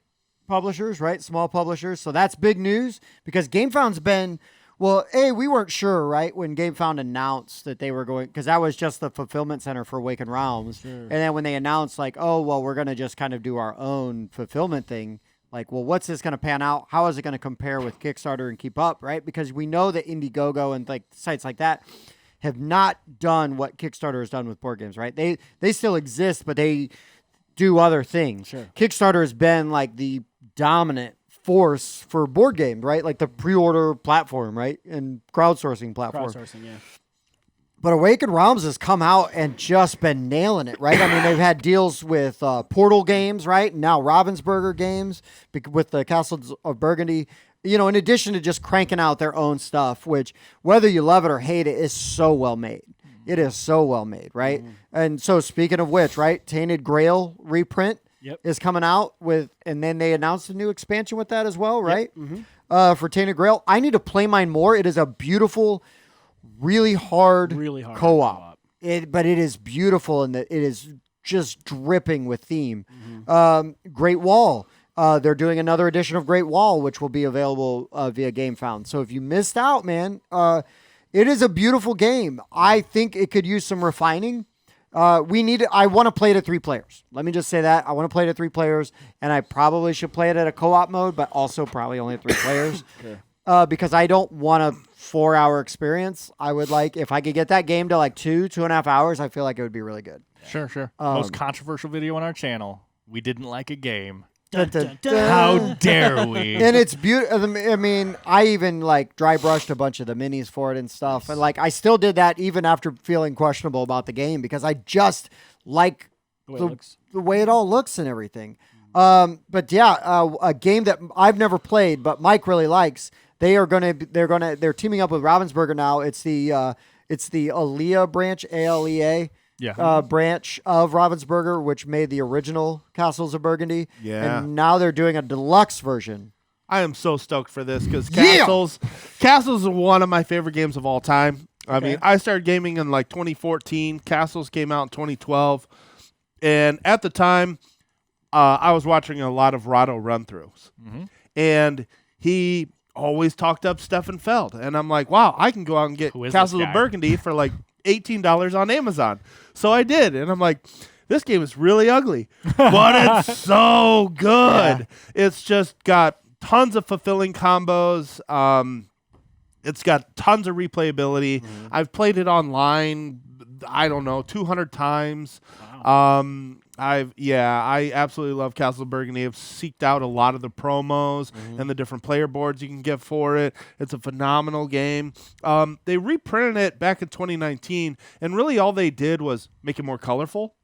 publishers, right? Small publishers. So that's big news because Gamefound's been, well, we weren't sure, right? When Gamefound announced that they were going, because that was just the fulfillment center for Awakened Realms. Sure. And then when they announced like, oh, well, we're going to just kind of do our own fulfillment thing. Like, well, what's this going to pan out? How is it going to compare with Kickstarter and keep up, right? Because we know that Indiegogo and like sites like that have not done what Kickstarter has done with board games, right? They still exist, but they do other things. Sure. Kickstarter has been like the dominant force for board games, right? Like the pre-order platform, right? And crowdsourcing platform. Crowdsourcing, yeah. But Awakened Realms has come out and just been nailing it, right? I mean, they've had deals with Portal Games, right? Now Ravensburger Games with the Castles of Burgundy. In addition to just cranking out their own stuff, which whether you love it or hate it, is so well made. It is so well made, right? And so speaking of which, right? Tainted Grail reprint is coming out with, and then they announced a new expansion with that as well, right? For Tainted Grail. I need to play mine more. It is a beautiful, really hard co-op. But it is beautiful and it is just dripping with theme. Great Wall. They're doing another edition of Great Wall, which will be available via Gamefound. So if you missed out, man, it is a beautiful game. I think it could use some refining. I want to play it at 3 players. Let me just say that. I want to play it at 3 players, and I probably should play it at a co-op mode, but also probably only at 3 players. Because I don't want a 4-hour experience. I would like, if I could get that game to like 2.5 hours, I feel like it would be really good. Sure. Most controversial video on our channel. We didn't like a game. Dun, dun, dun. How dare we? And it's beautiful. I mean, I even like dry brushed a bunch of the minis for it and stuff. And like, I still did that even after feeling questionable about the game because I just like the way it all looks and everything. But yeah, a game that I've never played, but Mike really likes. They're teaming up with Ravensburger now. It's the Alea branch, ALEA. Branch of Ravensburger, which made the original Castles of Burgundy. Yeah. And now they're doing a deluxe version. I am so stoked for this because Castles is one of my favorite games of all time. I mean, I started gaming in like 2014. Castles came out in 2012. And at the time, I was watching a lot of Rahdo run-throughs. And he always talked up Stefan Feld. And I'm like, wow, I can go out and get Castles of Burgundy for like $18 on Amazon. So I did, and I'm like, this game is really ugly, but it's so good. Yeah. It's just got tons of fulfilling combos. It's got tons of replayability. I've played it online, I don't know, 200 times. Wow. I absolutely love Castle of Burgundy. I've seeked out a lot of the promos and the different player boards you can get for it. It's a phenomenal game. They reprinted it back in 2019, and really all they did was make it more colorful.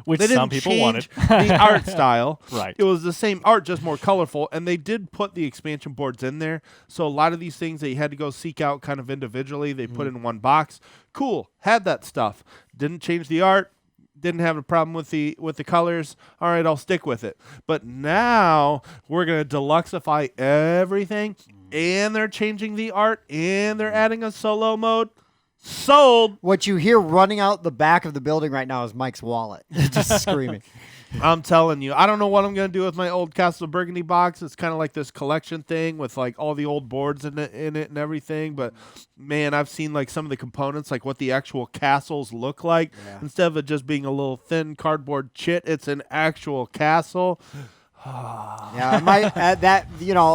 Which some people wanted. The art style. Right. It was the same art, just more colorful, and they did put the expansion boards in there. So a lot of these things that you had to go seek out kind of individually, they put in one box. Cool. Had that stuff. Didn't change the art. Didn't have a problem with the colors. All right, I'll stick with it. But now we're going to deluxify everything, and they're changing the art, and they're adding a solo mode. Sold. What you hear running out the back of the building right now is Mike's wallet. Just screaming. I'm telling you, I don't know what I'm going to do with my old Castle of Burgundy box. It's kind of like this collection thing with like all the old boards in it and everything. But man, I've seen like some of the components, like what the actual castles look like. Instead of it just being a little thin cardboard chit, it's an actual castle. Yeah, I might that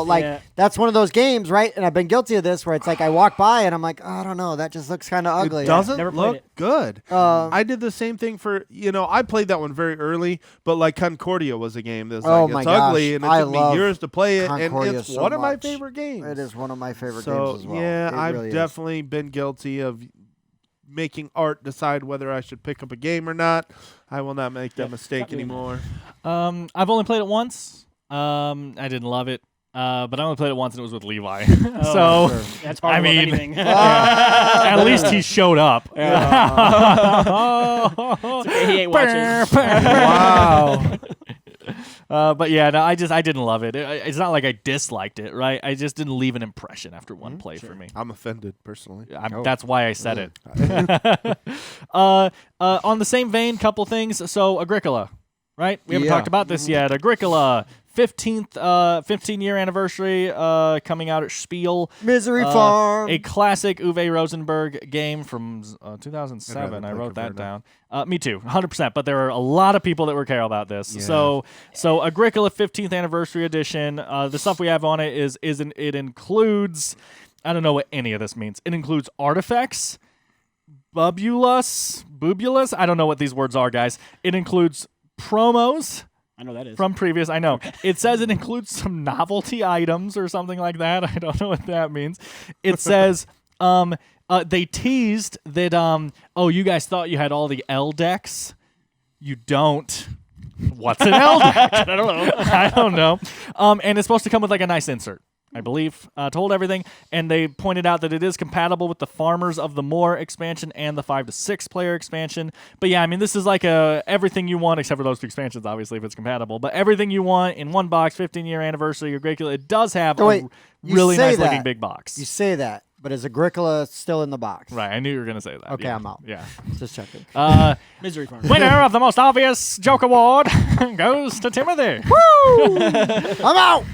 like Yeah. that's one of those games, right? And I've been guilty of this where it's like I walk by and I'm like, oh, I don't know, that just looks kind of ugly. It doesn't Never played look it. good. Um, I did the same thing for I played that one very early, but like Concordia was a game that's Oh like my it's ugly gosh, and it I took me love years to play it, Concordia and it's so one of my much. favorite games. It is one of my favorite So games as well. yeah, It I've really is. definitely been guilty of making art decide whether I should pick up a game or not. I will not make that mistake stop doing that. anymore. I've only played it once. I didn't love it, but I only played it once, and it was with Levi. Oh, so sure. That's hard I to love mean- anything. at least he showed up. Okay, he ain't watching. Wow. But yeah, no, I didn't love it. It's not like I disliked it, right? I just didn't leave an impression after one play for me. I'm offended personally. That's why I said it. On the same vein, couple things. So Agricola, right? We haven't Yeah. talked about this yet. Agricola, 15-year anniversary coming out at Spiel. Misery Farm. A classic Uwe Rosenberg game from 2007. I played wrote that Converter. down. Me too, 100%. But there are a lot of people that were care about this. Yeah. So Agricola 15th anniversary edition. The stuff we have on it it includes. I don't know what any of this means. It includes artifacts, bubulus. I don't know what these words are, guys. It includes promos I know that is. from previous. I know. It says it includes some novelty items or something like that. I don't know what that means. It says they teased that you guys thought you had all the L decks. You don't. What's an L deck? I don't know. And it's supposed to come with like a nice insert, I believe, told everything, and they pointed out that it is compatible with the Farmers of the Moor expansion and the 5 to 6 player expansion. But yeah, I mean, this is like everything you want, except for those two expansions, obviously, if it's compatible. But everything you want in one box, 15-year anniversary, Agricola. It does have Oh, wait, a you really say nice looking that. big box. You say that, but is Agricola still in the box? Right, I knew you were going to say that. Okay, yeah. I'm out. Yeah. Just checking. Misery Farm. Winner of the most obvious joke award goes to Timothy. I'm out.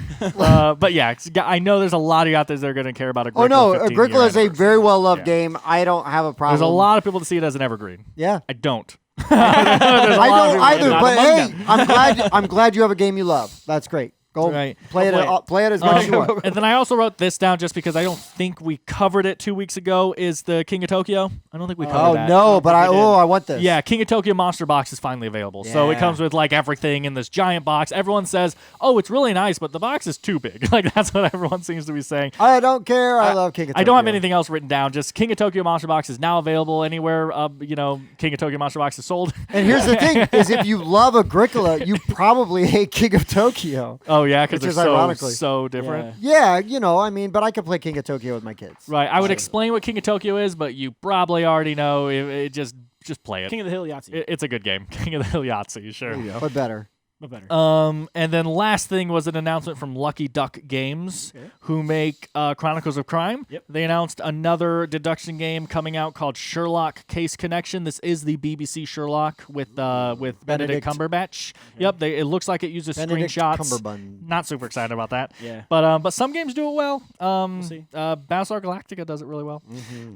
But yeah, I know there's a lot of you out there that are going to care about Oh Agricola. no, 15-year Agricola is a anniversary. very well loved Yeah. game. I don't have a problem. There's a lot of people that see it as an evergreen. Yeah. I don't. I don't either, Not but among hey, them. I'm glad you have a game you love. That's great. Go Right. play it. Play it as much as you want. And then I also wrote this down just because I don't think we covered it 2 weeks ago. Is the King of Tokyo? I don't think we covered Oh that. no, but think we did. I want this. Yeah, King of Tokyo Monster Box is finally available. So it Yeah. comes with like everything in this giant box. Everyone says, "Oh, it's really nice, but the box is too big." Like that's what everyone seems to be saying. I don't care. I love King of Tokyo. I don't have anything else written down. Just King of Tokyo Monster Box is now available anywhere. King of Tokyo Monster Box is sold. And here's the thing: is if you love Agricola, you probably hate King of Tokyo. Oh yeah, because Which they're is ironically. so different. Yeah. Yeah, I mean, but I could play King of Tokyo with my kids. Right. I would explain what King of Tokyo is, but you probably already know. It just play it. King of the Hill Yahtzee. It's a good game. King of the Hill Yahtzee, sure. But better. But better. And then last thing was an announcement from Lucky Duck Games, who make Chronicles of Crime. Yep. They announced another deduction game coming out called Sherlock Case Connection. This is the BBC Sherlock with Benedict Benedict. Cumberbatch. Yep. It looks like it uses Benedict screenshots. Cumberbund. Not super excited about that. Yeah. But some games do it well. see. Battlestar Galactica does it really well.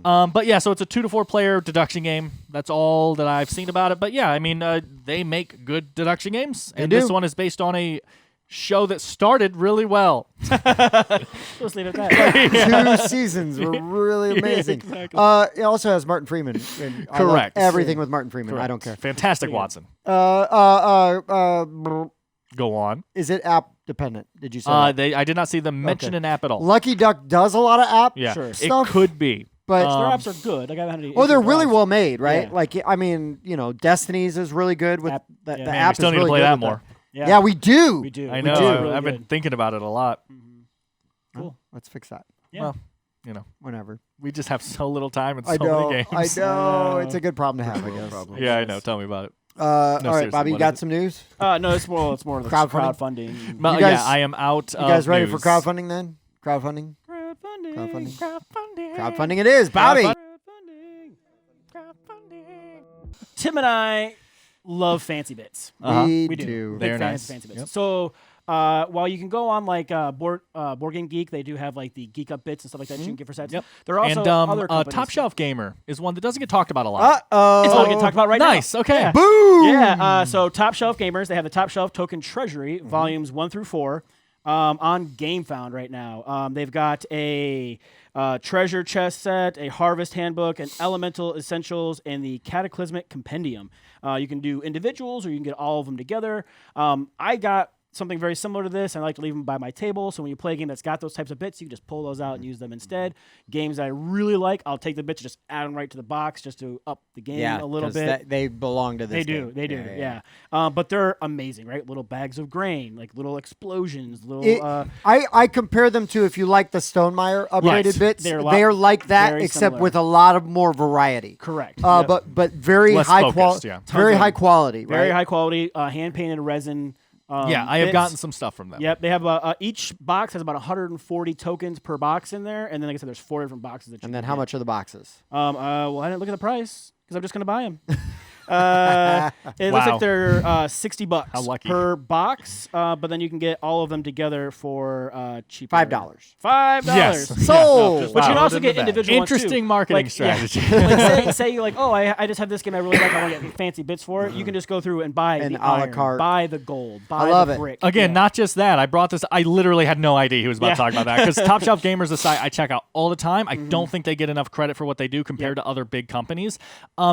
But yeah, so it's a 2 to 4 player deduction game. That's all that I've seen about it. But yeah, I mean, they make good deduction games, and do. this one is based on a show that started really well. Let's leave it at that. 2 seasons were really amazing. exactly. It also has Martin Freeman. And I love Correct. everything with Martin Freeman. I don't care. Fantastic, Watson. Go on. Is it app dependent? Did you say that? I did not see them mention Okay. an app at all. Lucky Duck does a lot of app Yeah, Sure. it stuff, could be. but Their apps are good. Like, I haven't had any oh, they're issues with really apps. well made, right? Yeah. Like, I mean, Destiny's is really good with App- the yeah. the Man, we app. We still is need to really play good that with more. Yeah, we do. We do. I We know. do. do. Really I've been good. thinking about it a lot. Cool. Let's fix that. Yeah. Well, Whenever. we just have so little time and so I know. many games. I know. It's a good problem to have, I guess. Yeah, I know. Tell me about it. All right, seriously, Bobby, you what got is it? some news? No, it's more of the Crowdfunding? crowdfunding. But You guys- yeah, I am out. You guys ready for news. crowdfunding then? Crowdfunding? Crowdfunding. Crowdfunding it is, Bobby. Tim and I love fancy bits. Uh-huh. We We do. do. Big They're fans nice. of fancy bits. Yep. So While you can go on like Board Game Geek, they do have like the Geek Up bits and stuff like that you can get for sets. Yep. There are also and other companies. Top Shelf Gamer is one that doesn't get talked about a lot. It's not getting talked about right now. Nice. Okay. Yeah. Boom. Yeah. So Top Shelf Gamers, they have the Top Shelf Token Treasury volumes 1 through 4 on Gamefound right now. They've got a treasure chest set, a harvest handbook, an elemental essentials, and the cataclysmic compendium. You can do individuals or you can get all of them together. I got something very similar to this. I like to leave them by my table. So when you play a game that's got those types of bits, you can just pull those out and use them instead. Games that I really like, I'll take the bits, just add them right to the box just to up the game a little bit. They belong to this. They do. Yeah. But they're amazing, right? Little bags of grain, like little explosions, I compare them to, if you like the Stonemaier upgraded bits, They're they're like that, very except similar. with a lot of more variety. Correct. But very Less high focused, quality. yeah. Very high quality. Very right? high quality, hand painted resin. Yeah, I have bits. gotten some stuff from them. Yep, they have each box has about 140 tokens per box in there, and then like I said, there's 4 different boxes that you And can then how get. much are the boxes? Well, I didn't look at the price because I'm just gonna buy them. It looks Wow. like they're $60 How lucky. per box, but then you can get all of them together for cheaper. $5. $5. Yes. Sold. But you can Wow. also Put it in get the bag. individual ones, too. Interesting marketing Like, strategy. Like say you're like, oh, I just have this game I really like. I want to get fancy bits for it. You can just go through and buy And the a la iron, carte. buy the gold, buy I love the it. brick. Again, Yeah. not just that. I brought this. I literally had no idea he was about to talk about that because Top Shelf Gamers, the site I check out all the time. I don't think they get enough credit for what they do compared to other big companies.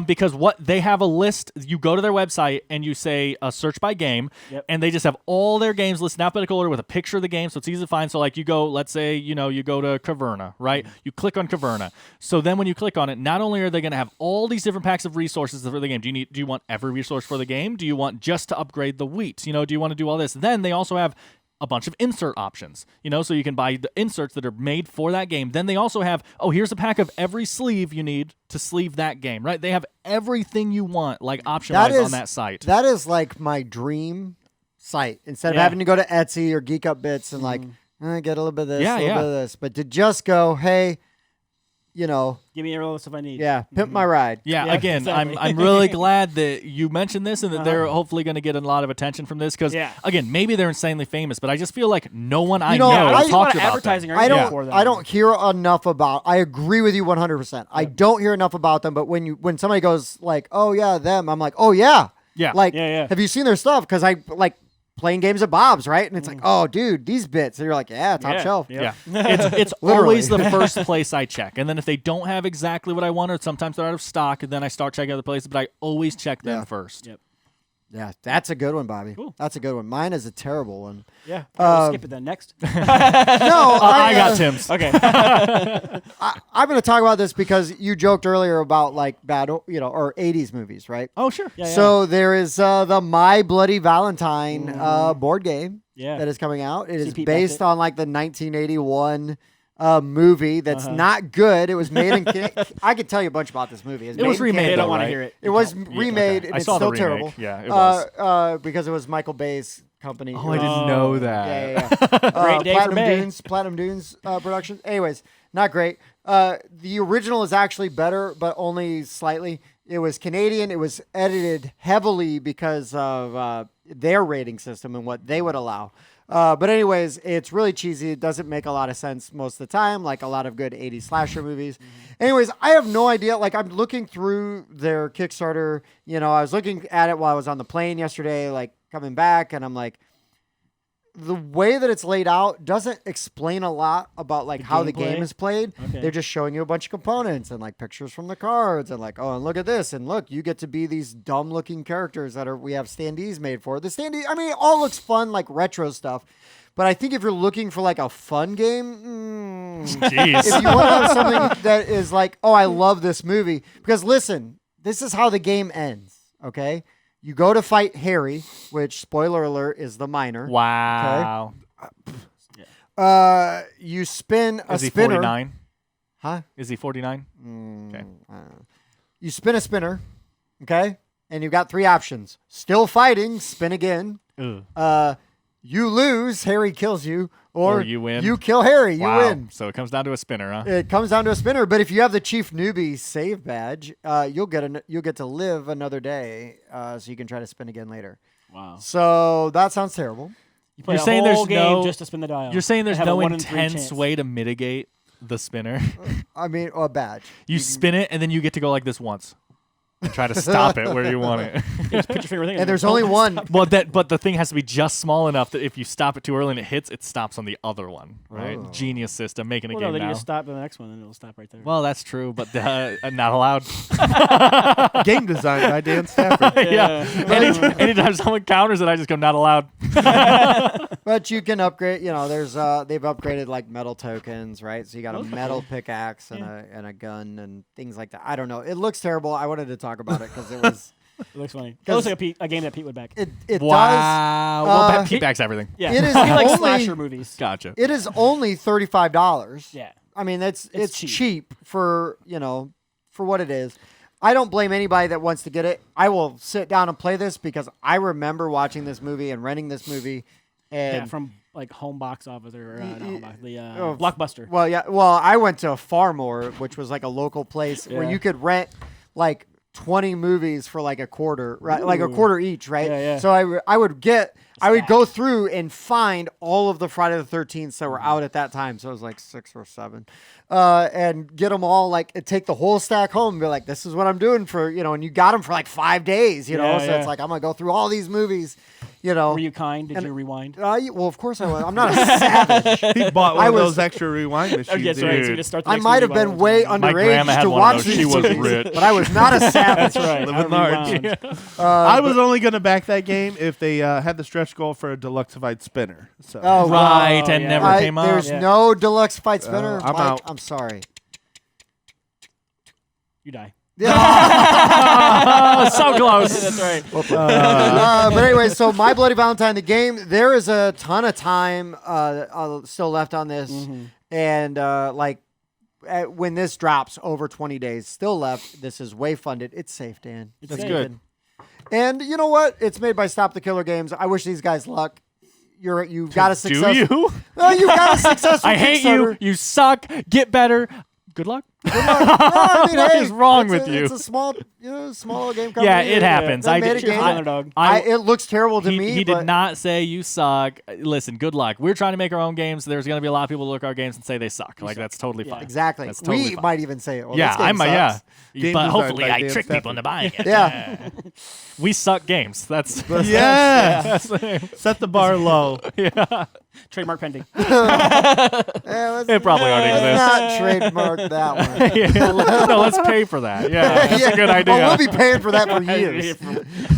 Because what they have a list. You go to their website and you say search by game, and they just have all their games listed in alphabetical order with a picture of the game, so it's easy to find. So like you go, let's say you go to Caverna, right? You click on Caverna. So then when you click on it, not only are they going to have all these different packs of resources for the game. Do you want every resource for the game? Do you want just to upgrade the wheat? Do you want to do all this? Then they also have a bunch of insert options, so you can buy the inserts that are made for that game. Then they also have, here's a pack of every sleeve you need to sleeve that game, right? They have everything you want, like option-wise on that site. That is like my dream site. Instead of having to go to Etsy or Geek Up Bits and get a little bit of this, a little bit of this, but to just go, hey, give me all the stuff I need. pimp my ride. Yeah, Yeah, again, exactly. I'm really glad that you mentioned this and that they're hopefully going to get a lot of attention from this because, again, maybe they're insanely famous, but I just feel like no one I know I- talks a lot of about advertising them. or I anything for them. don't hear enough about. I agree with you 100%. I don't hear enough about them. But when somebody goes like, "Oh yeah, them," I'm like, "Oh yeah, Yeah. Like, Yeah. have you seen their stuff? Because I like playing games at Bob's, right? And it's like, "Oh, dude, these bits." And you're like, "Yeah, top shelf." Yeah, it's Literally. always the first place I check, and then if they don't have exactly what I want, or sometimes they're out of stock, and then I start checking other places. But I always check them first. Yep. Yeah, that's a good one, Bobby. Cool. That's a good one. Mine is a terrible one. Yeah. We'll skip it then. Next. No, I got Tim's. Okay. I'm going to talk about this because you joked earlier about like bad, or 80s movies, right? Oh, sure. Yeah. So there is the My Bloody Valentine board game Yeah. that is coming out. It is CP based on like the 1981 movie that's not good. It was made in. I could tell you a bunch about this movie. It was made in remade. They Canada. don't want right? to hear it. It was remade, and I it's saw the still remake. terrible. Yeah, it was. Because it was Michael Bay's company. Oh, I didn't know that. Yeah. Great day for Bay. Platinum Dunes production. Anyways, not great. The original is actually better, but only slightly. It was Canadian. It was edited heavily because of their rating system and what they would allow. But anyways, it's really cheesy. It doesn't make a lot of sense most of the time, like a lot of good 80s slasher movies. Anyways, I have no idea. Like, I'm looking through their Kickstarter. I was looking at it while I was on the plane yesterday, like coming back, and I'm like, the way that it's laid out doesn't explain a lot about like how the gameplay? game is played. Okay. They're just showing you a bunch of components and like pictures from the cards and like, oh, and look at this, and look, you get to be these dumb looking characters that we have standees made for. The standee, I mean, it all looks fun, like retro stuff. But I think if you're looking for like a fun game, Jeez. if you want to have something that is like, oh, I love this movie, because listen, this is how the game ends. Okay. You go to fight Harry, which, spoiler alert, is the miner. Wow. You spin a Is he spinner. 49? Huh? Is he 49? Okay. You spin a spinner, okay? And you've got 3 options. Still fighting, spin again. Ugh. You lose, Harry kills you. Or you win. You kill Harry, you Wow. win. So it comes down to a spinner, huh? It comes down to a spinner, but if you have the Chief Newbie save badge, you'll get to live another day, so you can try to spin again later. Wow. So that sounds terrible. You play You're a saying whole there's game no- just to spin the dial. You're saying there's and have a no 1 in 3 intense chance. way to mitigate the spinner. I mean, a badge. You spin it, and then you get to go like this once. And try to stop it where you want it. Just put your finger thing in And there. there's only one. But the thing has to be just small enough that if you stop it too early and it hits, it stops on the other one. Right? Oh. Genius system, making a Well, game no, then now. you just stop the next one, and it'll stop right there. Well, that's true, but not allowed. Game design by Dan Stafford. Yeah. Anytime someone counters it, I just go not allowed. But you can upgrade. You know, there's they've upgraded like metal tokens, right? So you got a metal pickaxe and a gun and things like that. I don't know. It looks terrible. I wanted to talk about it because it was. It looks funny. It looks like a game that Pete would back. It Wow. Well, Pete backs everything. Yeah. It is He likes only- slasher movies. Gotcha. It is only $35. Yeah. I mean, it's cheap. cheap for for what it is. I don't blame anybody that wants to get it. I will sit down and play this because I remember watching this movie and renting this movie. And Yeah, from like home box office or not home box, the oh, Blockbuster. Well, yeah. Well, I went to Farmore, which was like a local place where Yeah. you could rent like 20 movies for like a quarter, right? Like a Ooh. quarter each, right? Yeah, yeah. So I would go through and find all of the Friday the 13th that were out at that time. So it was like 6 or 7, and get them all like take the whole stack home and be like, this is what I'm doing for and you got them for like 5 days, So Yeah. it's like I'm gonna go through all these movies, Were you kind? Did you rewind? Well, of course I was. I'm not a savage. He bought one I of was- those extra rewind machines. Oh, yes, right. So you dude. just start the I next might have movie been while way it's My grandma underage had to one of watch those. these She was movies, rich. but I was not a savage. That's right. Living I large. rewound. I was only going to back that game if they had the stretch goal for a deluxeified spinner. So Oh, Right, Oh, and yeah. never came up. There's Yeah. no deluxe fight spinner. I'm Mike, out. I'm sorry. You die. Yeah. So close. That's right. But anyway, so My Bloody Valentine, the game, there is a ton of time still left on this. Mm-hmm. And when this drops, over 20 days still left. This is way funded. It's safe, Dan. It's It's safe. good. And you know what? It's made by Stop the Killer Games. I wish these guys luck. You've got a Do success. you? Well, you've got a successful I hate you. Kickstarter. You suck. Get better. Good luck. No, I mean, What hey, is wrong it's with you? It's a small game company. Yeah, it happens. They I made did. a game. Underdog. It looks terrible to me. He but did not say you suck. Listen, good luck. We're trying to make our own games. There's going to be a lot of people who look at our games and say they suck. Like that's totally fine. Exactly. That's totally We fine. might even say it. Well, Yeah, this game I might. Yeah, sucks. Game but designed hopefully by I Dan trick people Stafford. into buying it. Yeah. We suck games. That's yeah. Set the bar low. Trademark pending. It probably already Let's exists. not trademark that one. Yeah. No, let's pay for that. Yeah, that's a good idea. Oh, we'll be paying for that for years.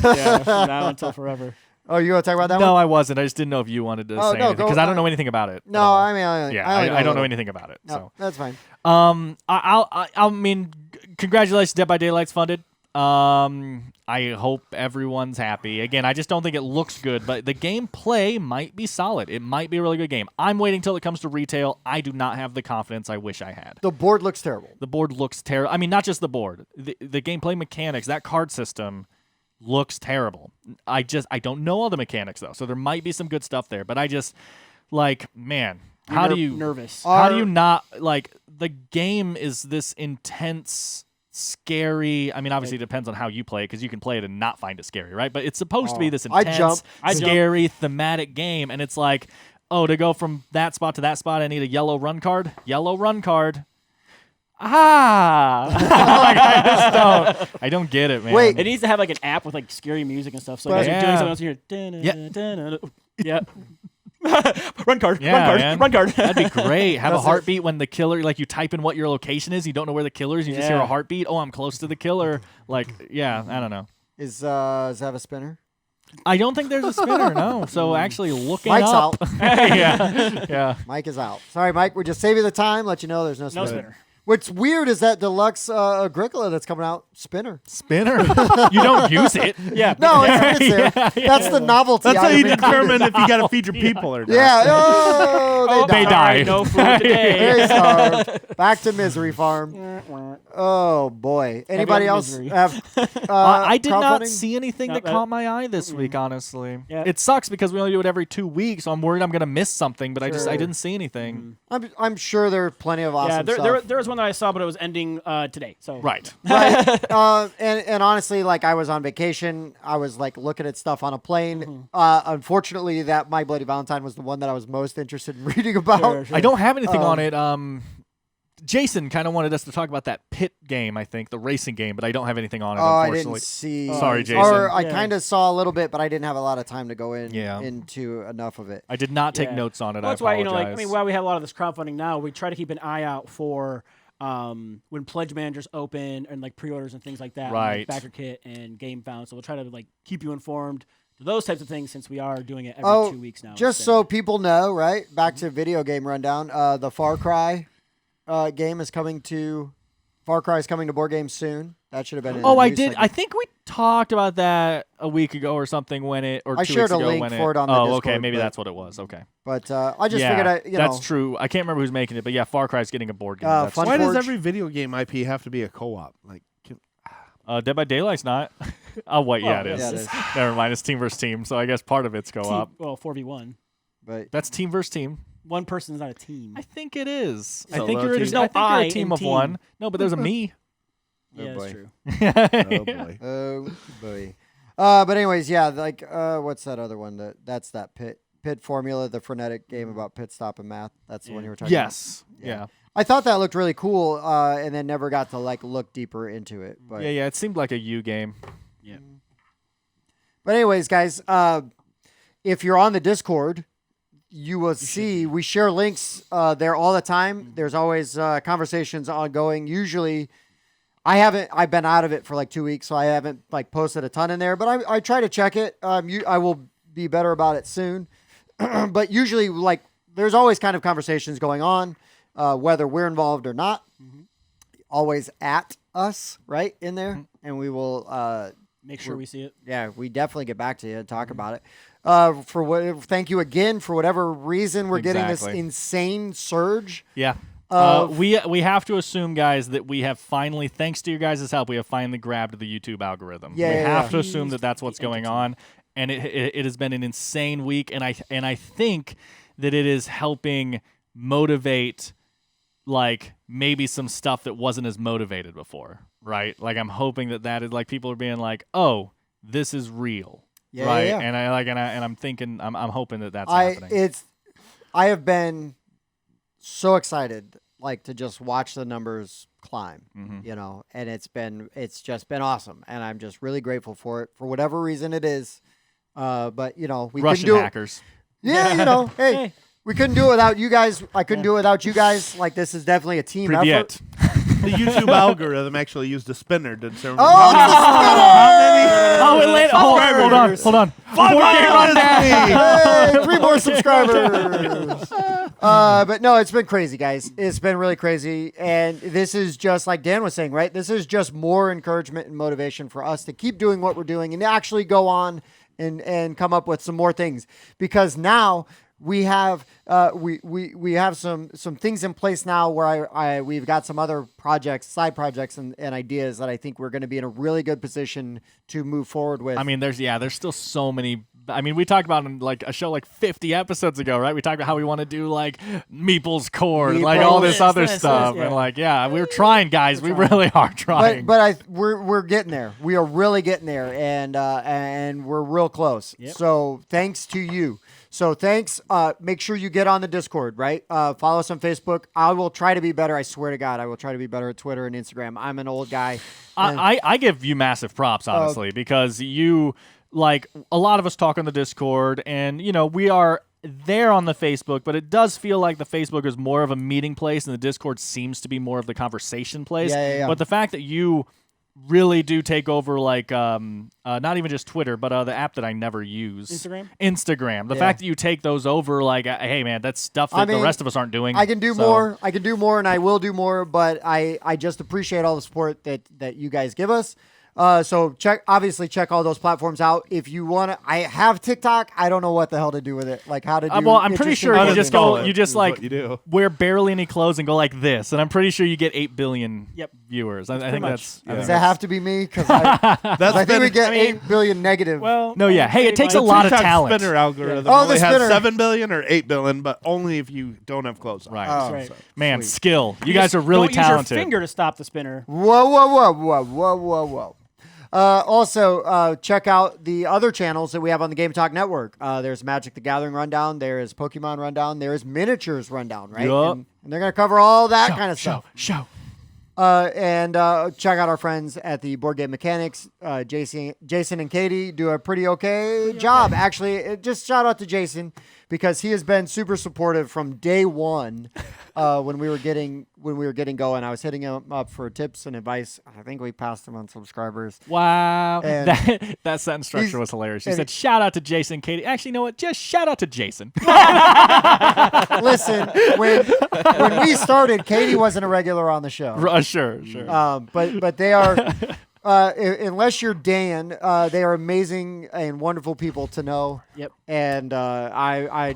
Yeah, from now until forever. Oh, you want to talk about that No, one? I wasn't. I just didn't know if you wanted to Oh, say no, anything go- because I don't know anything about it. No, at all. I mean, I only know a I don't know little. anything about it. No, So, that's fine. I mean, congratulations, Dead by Daylight's funded. I hope everyone's happy. Again, I just don't think it looks good, but the gameplay might be solid. It might be a really good game. I'm waiting till it comes to retail. I do not have the confidence I wish I had. The board looks terrible. The board looks terrible. I mean, not just the board. The gameplay mechanics, that card system looks terrible. I don't know all the mechanics though, so there might be some good stuff there. But I just man, how do you nervous? How do you not the game is this intense, scary. I mean, obviously it depends on how you play it because you can play it and not find it scary, right? But it's supposed to be this I intense, jump. scary, thematic game, and it's like, oh, to go from that spot to that spot, I need a yellow run card. Yellow run card. I don't get it, man. Wait. It needs to have like an app with like scary music and stuff. So But- as you're doing Yeah. something else, you're yeah. Run card. Yeah, run card. man. Run card. That'd be great. Have a That's it. heartbeat when the killer, you type in what your location is. You don't know where the killer is. You just hear a Yeah. heartbeat. Oh, I'm close to the killer. I don't know. Does that have a spinner? I don't think there's a spinner, no. So actually looking Mike's up. out. Yeah. Mike is out. Sorry, Mike. We're just saving the time. Let you know there's no spinner. No spinner. What's weird is that deluxe Agricola that's coming out spinner. Spinner? You don't use it. Yeah. No, it's there. That's the novelty. That's how you item included. determine if you got to feed your people or not. Yeah. Oh, They they die. died. No food today. They starved. Back to Misery Farm. Oh boy. Anybody else Misery. have? I did not crowdfunding? see anything Not that that- caught my eye this week, honestly. Yeah. It sucks because we only do it every 2 weeks, so I'm worried I'm going to miss something, but I Sure. didn't see anything. I'm sure there are plenty of awesome Yeah, stuff. there was one one that I saw, but it was ending today. So Right. Right. And honestly, like I was on vacation. I was like looking at stuff on a plane. Unfortunately, that My Bloody Valentine was the one that I was most interested in reading about. Sure. I don't have anything on it. Jason kind of wanted us to talk about that pit game, I think, the racing game, but I don't have anything on it, I unfortunately. didn't see. Sorry, Jason. Or I kind of saw a little bit, but I didn't have a lot of time to go into enough of it. I did not take Yeah. notes on it. Well, that's I why, apologize. while we have a lot of this crowdfunding now, we try to keep an eye out for when pledge managers open and like pre-orders and things like that. Right. Like Backer Kit and Gamefound. So we'll try to like keep you informed to those types of things since we are doing it every 2 weeks now. Just so people know, right? Back to video game rundown. The Far Cry game is coming to. Far Cry is coming to board games soon. That should have been. In Oh, the I news did. segment. I think we talked about that a week ago or something when it, or 2 I weeks shared a ago link when for it on the Oh, okay. Discord, Maybe but- that's what it was. Okay. But I just yeah, figured, that's true. I can't remember who's making it, but yeah, Far Cry's getting a board game. That's Fun Why does Forge. every video game IP have to be a co-op? Like, Dead by Daylight's not. Oh, wait, yeah, it is. yeah, it is. Never mind. It's team versus team, so I guess part of it's co-op. Well, 4v1. But That's team versus team. One person is not a team. I think it is. I Solo think you're. team. There's no I think you're I a team in of team. one. No, but there's a me. Yeah, boy. that's true. oh boy. oh boy. But anyways, yeah, like what's that other one? That's that pit formula, the frenetic game about pit stop and math. That's the one you were talking Yes. Yeah. Yeah. about. I thought that looked really cool, and then never got to like look deeper into it. But Yeah. Yeah. It seemed like a U game. Yeah. But anyways, guys, if you're on the Discord, you will see we share links there all the time. There's always conversations ongoing. Usually, I've been out of it for like 2 weeks, so I haven't like posted a ton in there. But I try to check it. I will be better about it soon. But usually, like there's always kind of conversations going on, whether we're involved or not. Always at us right in there, and we will. Make sure we see it. Yeah, we definitely get back to you and talk about it. Thank you again for whatever reason we're getting this Exactly. insane surge. Yeah. We have to assume, guys, that we have finally, thanks to your guys' help, we have finally grabbed the YouTube algorithm. Yeah, we yeah, have yeah. to assume that that's what's going on, and it has been an insane week, and I think that it is helping motivate like maybe some stuff that wasn't as motivated before, right? Like I'm hoping that is like people are being like, oh, this is real, Yeah, right? yeah, yeah. And I'm thinking, I'm hoping that's happening. I have been so excited like to just watch the numbers climb, and it's just been awesome, and I'm just really grateful for it for whatever reason it is. But we Russian couldn't do hackers. it. Yeah, hey. We couldn't do it without you guys. I couldn't do it without you guys. Like this is definitely a team effort. Privyet. The YouTube algorithm actually used a spinner to determine Oh, how Oh, it landed. Hold on. Hey, 3 more subscribers. But no, it's been crazy, guys. It's been really crazy. And this is just like Dan was saying, right? This is just more encouragement and motivation for us to keep doing what we're doing and actually go on and come up with some more things. Because now we have we have some things in place now where we've got some other projects, side projects and ideas that I think we're going to be in a really good position to move forward with. I mean, there's still so many. I mean, we talked about in like a show like 50 episodes ago, right? We talked about how we want to do like Meeple's Core, like all this other stuff, yeah. and like we're trying, guys. We really are trying. But we're getting there. We are really getting there, and we're real close. Yep. So thanks to you. So thanks. Make sure you get on the Discord, right? Follow us on Facebook. I will try to be better. I swear to God, I will try to be better at Twitter and Instagram. I'm an old guy. I give you massive props, honestly, because you, like, a lot of us talk on the Discord, and, we are there on the Facebook, but it does feel like the Facebook is more of a meeting place, and the Discord seems to be more of the conversation place. Yeah. But the fact that you really do take over, like, not even just Twitter, but the app that I never use. Instagram. The fact that you take those over, like, hey, man, that's stuff that the rest of us aren't doing. I can do more. I can do more, and I will do more, but I just appreciate all the support that you guys give us. So check all those platforms out. If you want to, I have TikTok. I don't know what the hell to do with it. Like how to do. Well, I'm pretty sure you just Uninstall go, it you just is like what you do. wear barely any clothes and go like this, and I'm pretty sure you get 8 billion viewers. I think much. Does that have to be me? Because I think we get 8 billion negative. Well, No, yeah. Hey, it takes a The lot of TikTok talent. spinner algorithm Oh, the only has spinner. 7 billion or 8 billion, but only if you don't have clothes on. Right. Oh. right. Man, Sweet. skill. You guys are really don't talented. Use your finger to stop the spinner. Whoa. Also, check out the other channels that we have on the Game Talk Network. There's Magic the Gathering Rundown. There is Pokemon Rundown. There is Miniatures Rundown, right? Yup. And they're going to cover all that kind of stuff. Show. And check out our friends at the Board Game Mechanics. Jason and Katie do a pretty okay job. Actually, just shout out to Jason because he has been super supportive from day one. When we were getting going, I was hitting him up for tips and advice. I think we passed him on subscribers. Wow. And That sentence structure he's- was hilarious. She and said, shout out to Jason, Katie. Actually, you know what? Just shout out to Jason. Listen, when we started, Katie wasn't a regular on the show. Sure. But they are, unless you're Dan, they are amazing and wonderful people to know. Yep. And I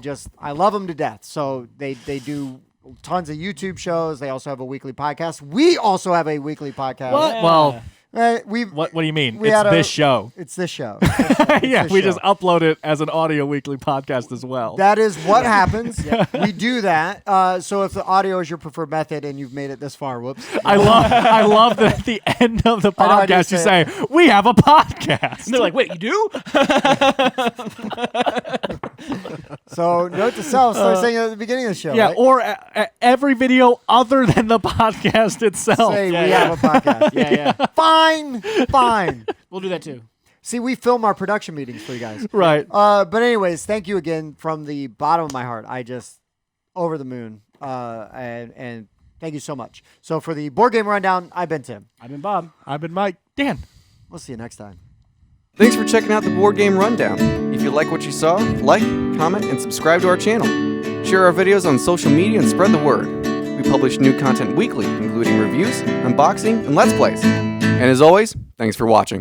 love them to death. So they do tons of YouTube shows. They also have a weekly podcast. We also have a weekly podcast. What? Yeah. Well, What do you mean? we It's had this show. It's this show. Yeah, this we show. just upload it as an audio weekly podcast as well. That is what happens. We do that. So if the audio is your preferred method and you've made it this far, whoops. I love that at the end of the I know, I do podcast you say say, we have a podcast. And they're like, wait, you do? So note to self, start saying it at the beginning of the show. Yeah, right? or every video other than the podcast itself. Say Yeah, we yeah. have a podcast. Yeah. Fine. We'll do that too. See, we film our production meetings for you guys. Right. But anyways, thank you again from the bottom of my heart. I just over the moon. And thank you so much. So for the board game rundown, I've been Tim. I've been Bob. I've been Mike. Dan. We'll see you next time. Thanks for checking out the Board Game Rundown. If you like what you saw, like, comment, and subscribe to our channel. Share our videos on social media and spread the word. We publish new content weekly, including reviews, unboxing, and Let's Plays. And as always, thanks for watching.